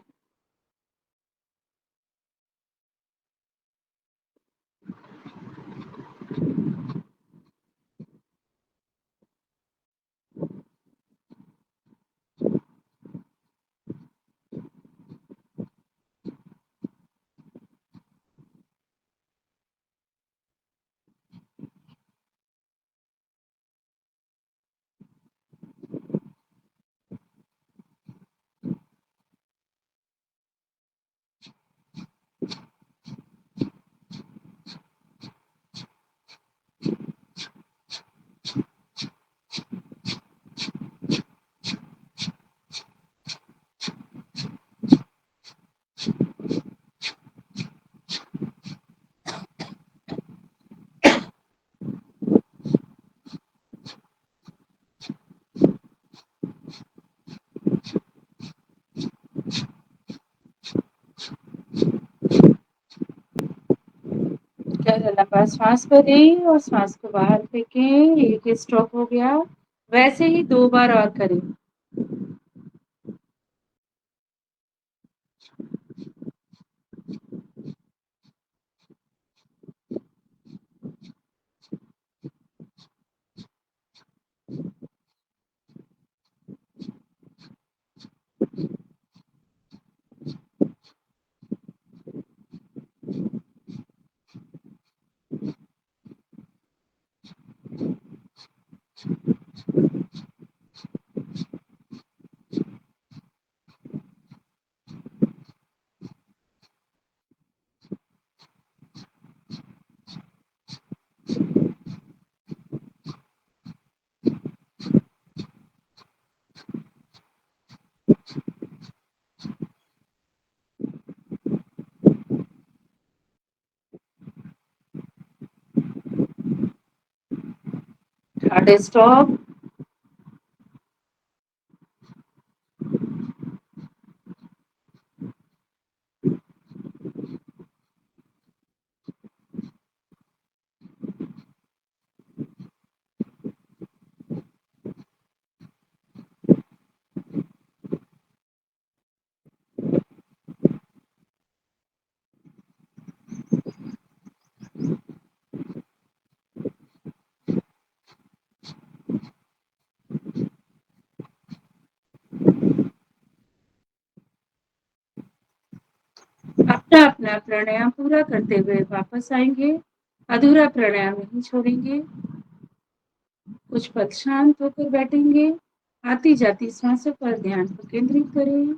गहरा लंबा श्वास भरें और श्वास को बाहर फेंकें। एक स्ट्रोक हो गया। वैसे ही 2 बार और करें। Third stop. अपना प्राणायाम पूरा करते हुए वापस आएंगे। अधूरा प्राणायाम नहीं छोड़ेंगे। कुछ पल शांत होकर बैठेंगे। आती जाती सांसों पर ध्यान को केंद्रित करें।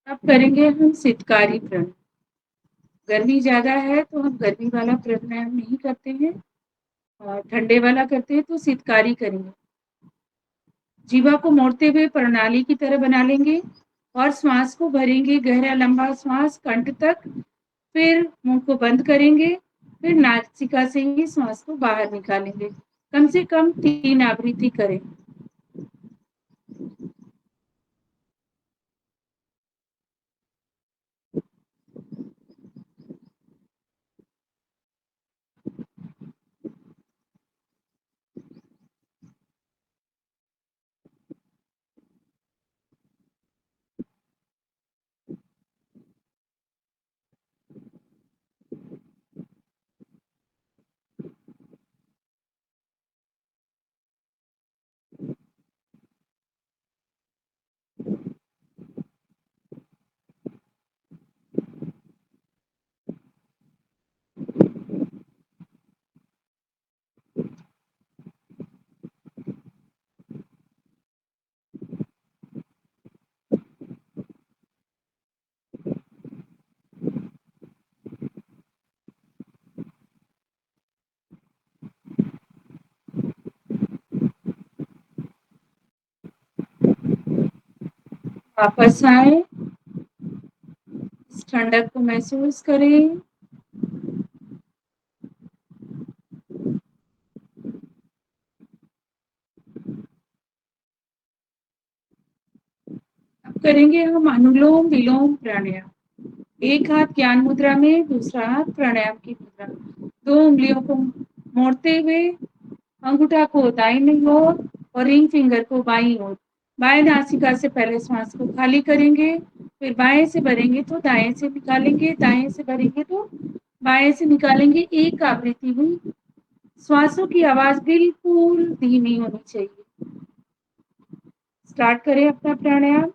अब करेंगे हम शीतकारी प्राणायाम। गर्मी ज्यादा है तो हम गर्मी वाला प्राणायाम नहीं करते हैं और ठंडे वाला करते हैं तो शीतकारी करेंगे। जीवा को मोड़ते हुए प्रणाली की तरह बना लेंगे और श्वास को भरेंगे। गहरा लंबा श्वास कंठ तक। फिर मुंह को बंद करेंगे। फिर नासिका से ही श्वास को बाहर निकालेंगे। कम से कम 3 आवृत्ति करें। वापस आए। इस ठंडक को महसूस करें। अब करेंगे हम अनुलोम विलोम प्राणायाम। एक हाथ ज्ञान मुद्रा में, दूसरा हाथ प्राणायाम की मुद्रा में। 2 उंगलियों को मोड़ते हुए अंगूठा को दाहिनी ओर और रिंग फिंगर को बाईं ओर। बाएं नासिका से पहले श्वास को खाली करेंगे। फिर बाएं से भरेंगे तो दाएं से निकालेंगे। दाएं से भरेंगे तो बाएं से निकालेंगे। एक आवृत्ति हुई। श्वासों की आवाज बिल्कुल धीमी होनी चाहिए। स्टार्ट करें अपना प्राणायाम।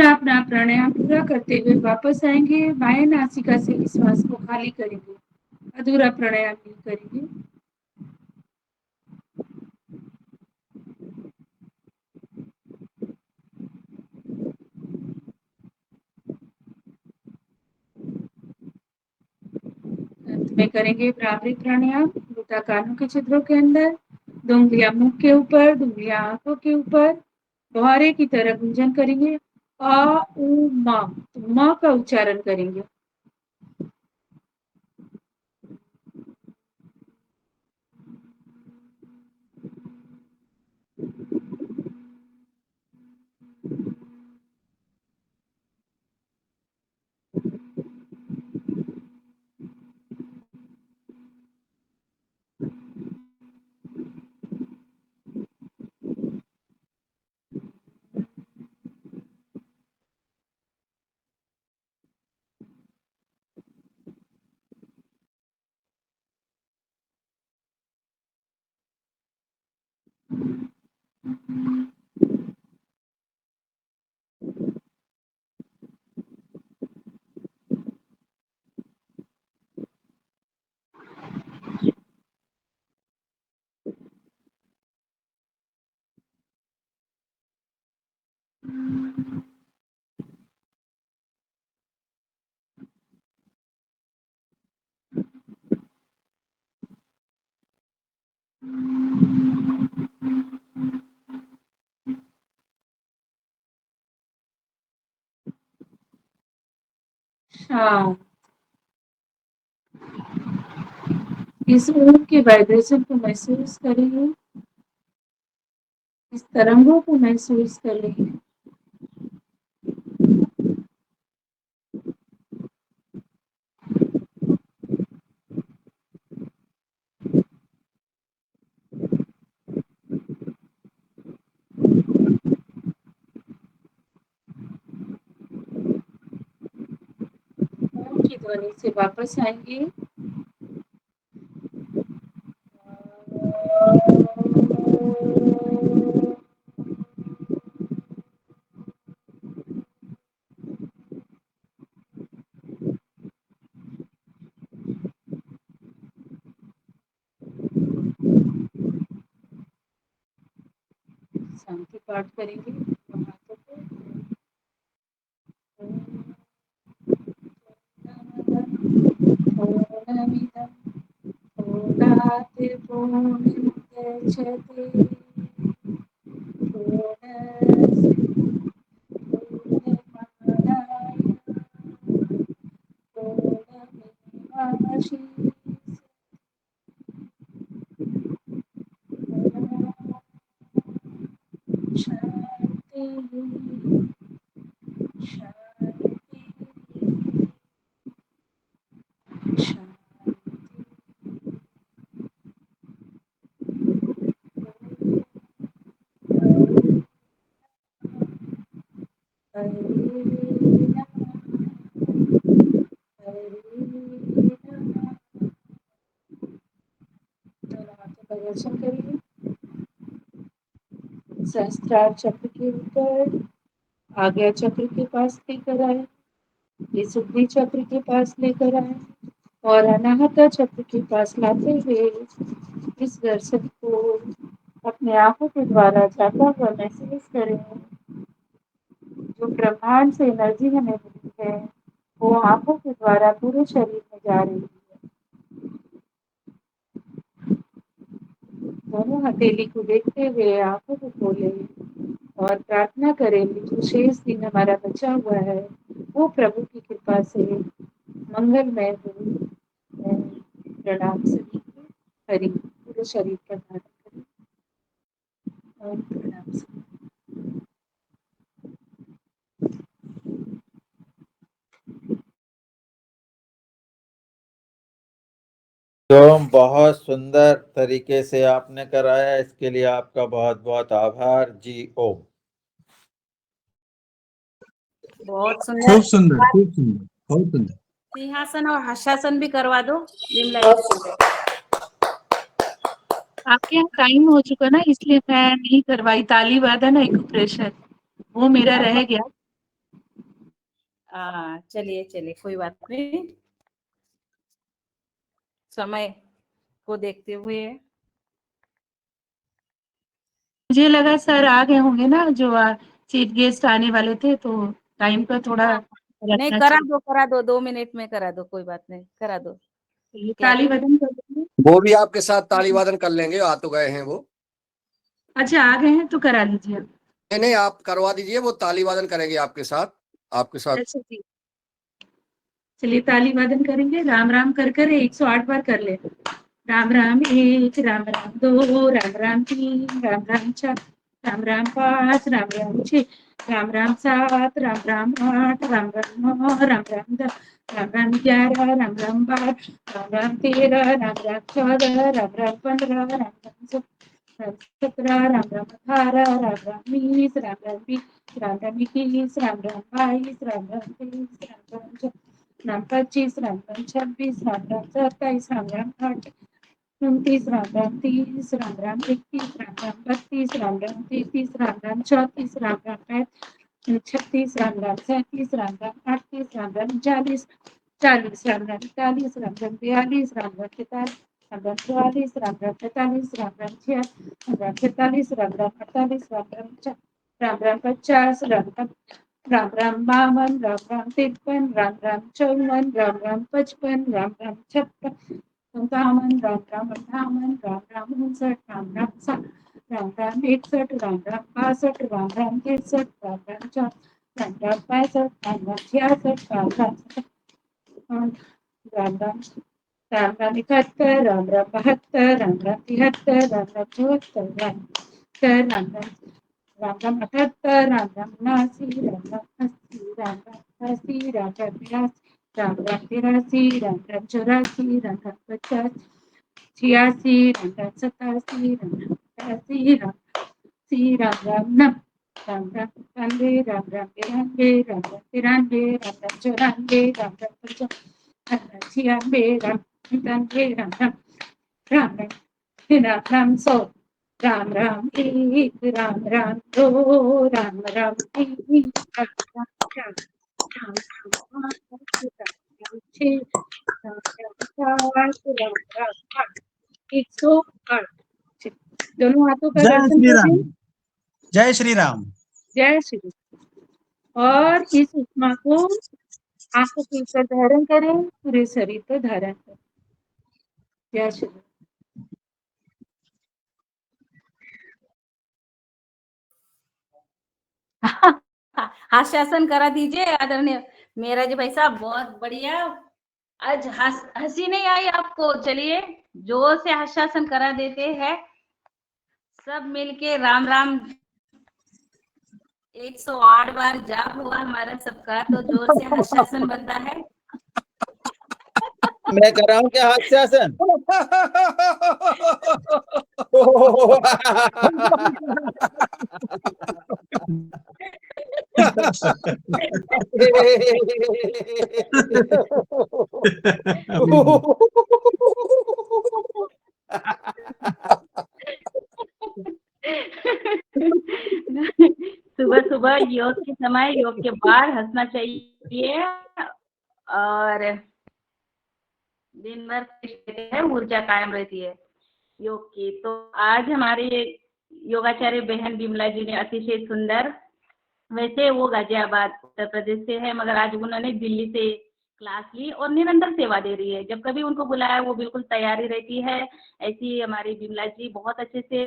अपना प्राणायाम पूरा करते हुए वापस आएंगे। बाएं नासिका से श्वास को खाली करेंगे, अधूरा प्राणायाम नहीं करेंगे। अंत में करेंगे भ्रामरी प्राणायाम। लूटा कानों के छिद्रों के अंदर, दो उंगलियां मुख के ऊपर, दो उंगलियां आंखों के ऊपर, बुहारे की तरह गुंजन करेंगे। आ उ माँ, तो माँ का उच्चारण करेंगे। शांत। इस ओम के वाइब्रेशन को महसूस करेंगे, इस तरंगों को महसूस करेंगे। ओम की ध्वनि से वापस आएंगे। शांति पाठ करेंगे हाथों को। पूर्णमिदं पूर्णात् पूर्णमुदच्यते पूर्णस्य पूर्णमादाय पूर्णमेवावशिष्यते। शांति शांति शांति। हरे राम हरे राम। दोनों हाथों का दर्शन करिए। सहस्त्रार चक्र के ऊपर, आज्ञा चक्र के पास लेकर आए, विशुद्धि चक्र के पास लेकर आए और अनाहता चक्र के पास लाते हुए इस दर्शन को अपने आंखों के द्वारा जाता हुआ महसूस करें। जो ब्रह्मांड से एनर्जी हमें मिली है वो आंखों के द्वारा पूरे शरीर में जा रही है। दोनों हथेली को देखते हुए आंखों को खोले और प्रार्थना करें जो शेष दिन हमारा बचा हुआ है वो प्रभु की कृपा से मंगलमय हो। प्रणाम सभी को। हरि पूरे शरीर पर धारण करें। ओम प्रणाम सभी। तो बहुत सुंदर तरीके से आपने कराया, इसके लिए आपका बहुत बहुत आभार जी। ओम। बहुत सुंदर। खूब सुंदर, खूब सुंदर, बहुत सुंदर। सिंहासन और हर्षासन भी करवा दो विमला जी। आपके यहाँ टाइम हो चुका ना, इसलिए मैं नहीं करवाई। ताली वादन है प्रेशर, वो मेरा रह गया। चलिए चलिए, कोई बात नहीं, समय को देखते हुए। मुझे लगा सर आ गए होंगे ना, जो चीफ गेस्ट आने वाले थे, तो टाइम का थोड़ा हाँ, नहीं रखना करा चाहिए। दो, करा दो, 2 मिनट में करा दो, कोई बात नहीं, करा दो। ये क्या ताली बदन कर देंगे। वो भी आपके साथ ताली वादन कर लेंगे, आ तो गए हैं वो। अच्छा, आ गए हैं तो करा लीजिए। नहीं नहीं, आप करवा दीजिए, वो ताली वादन करेंगे आपके साथ, आपके साथ। अच्छा जी, चलिए ताली वादन करेंगे। राम राम कर कर 108 बार कर ले। राम राम एक, राम राम दो, राम राम तीन, राम राम चार, राम राम पाँच, राम राम छः, राम राम सात, राम राम आठ, राम राम नौ, राम राम 10, राम राम 11, राम राम 12, राम राम 13, राम राम 14, राम राम 15, राम राम 17, राम राम 18, राम राम 20, राम राम 20, राम राम 21, राम राम 22, राम राम 23, राम राम 24, राम 25, राम राम 26, राम राम 27, राम राम 28, 29, राम राम 30, राम राम 31, राम राम 32, राम राम 33, राम राम 34, राम राम 36, राम राम 37, राम राम 38, राम राम 40, 40, राम राम 41, राम राम 42, राम राम 43, राम राम 44, राम राम 45, राम राम 46, राम राम 47, राम राम 48, राम राम 50, राम राम 52, राम राम 53, राम राम 54, राम राम 55, राम राम 56, 57, राम राम 58, राम राम 59, राम राम 60, राम राम 61, राम राम 62, राम राम 63, राम राम 64, राम राम 65, राम राम 66, राम राम 67, राम राम 71, राम राम 72, राम राम 73, राम राम 74, राम राम 78, राम राम 79, राम राम 80, राम राम 80, राम राम 82, राम राम 83, राम राम 84, राम राम 50, 86, राम राम 87, राम राम 88, राम राम 90, राम राम 91, राम राम 92, राम राम 93, राम राम 94, राम राम 95, राम राम 96, राम राम 97, राम राम राम राम 100, राम राम 1, राम राम 2, राम राम 3, राम राम 4, राम राम 5, राम राम 6, राम राम 7, राम राम 8, 108। दोनों हाथों का जय दर्शन श्री कर राम। लें। जय श्री राम। जय श्री राम। और इस उपमा को आंखों के ऊपर धारण करें, पूरे शरीर पर धारण करें। जय श्री राम। हास्यासन करा दीजिए आदरणीय मेरा जी भाई साहब, बहुत बढ़िया। आज हंसी नहीं आई आपको? चलिए जोर से हास्यासन करा देते हैं सब मिलके। राम राम 108 बार जाप हुआ हमारा सबका, तो जोर से हास्यासन बनता है। मैं कर रहा हूँ क्या हास्यासन? सुबह सुबह योग के समय, योग के बाद हंसना चाहिए और दिन भर ऊर्जा कायम रहती है योग की। तो आज हमारे योगाचार्य बहन बिमला जी ने अतिशय सुंदर, वैसे वो गाजियाबाद उत्तर प्रदेश से है, मगर आज उन्होंने दिल्ली से क्लास ली और निरंतर सेवा दे रही है। जब कभी उनको बुलाया वो बिल्कुल तैयारी रहती है। ऐसी हमारी बिमला जी बहुत अच्छे से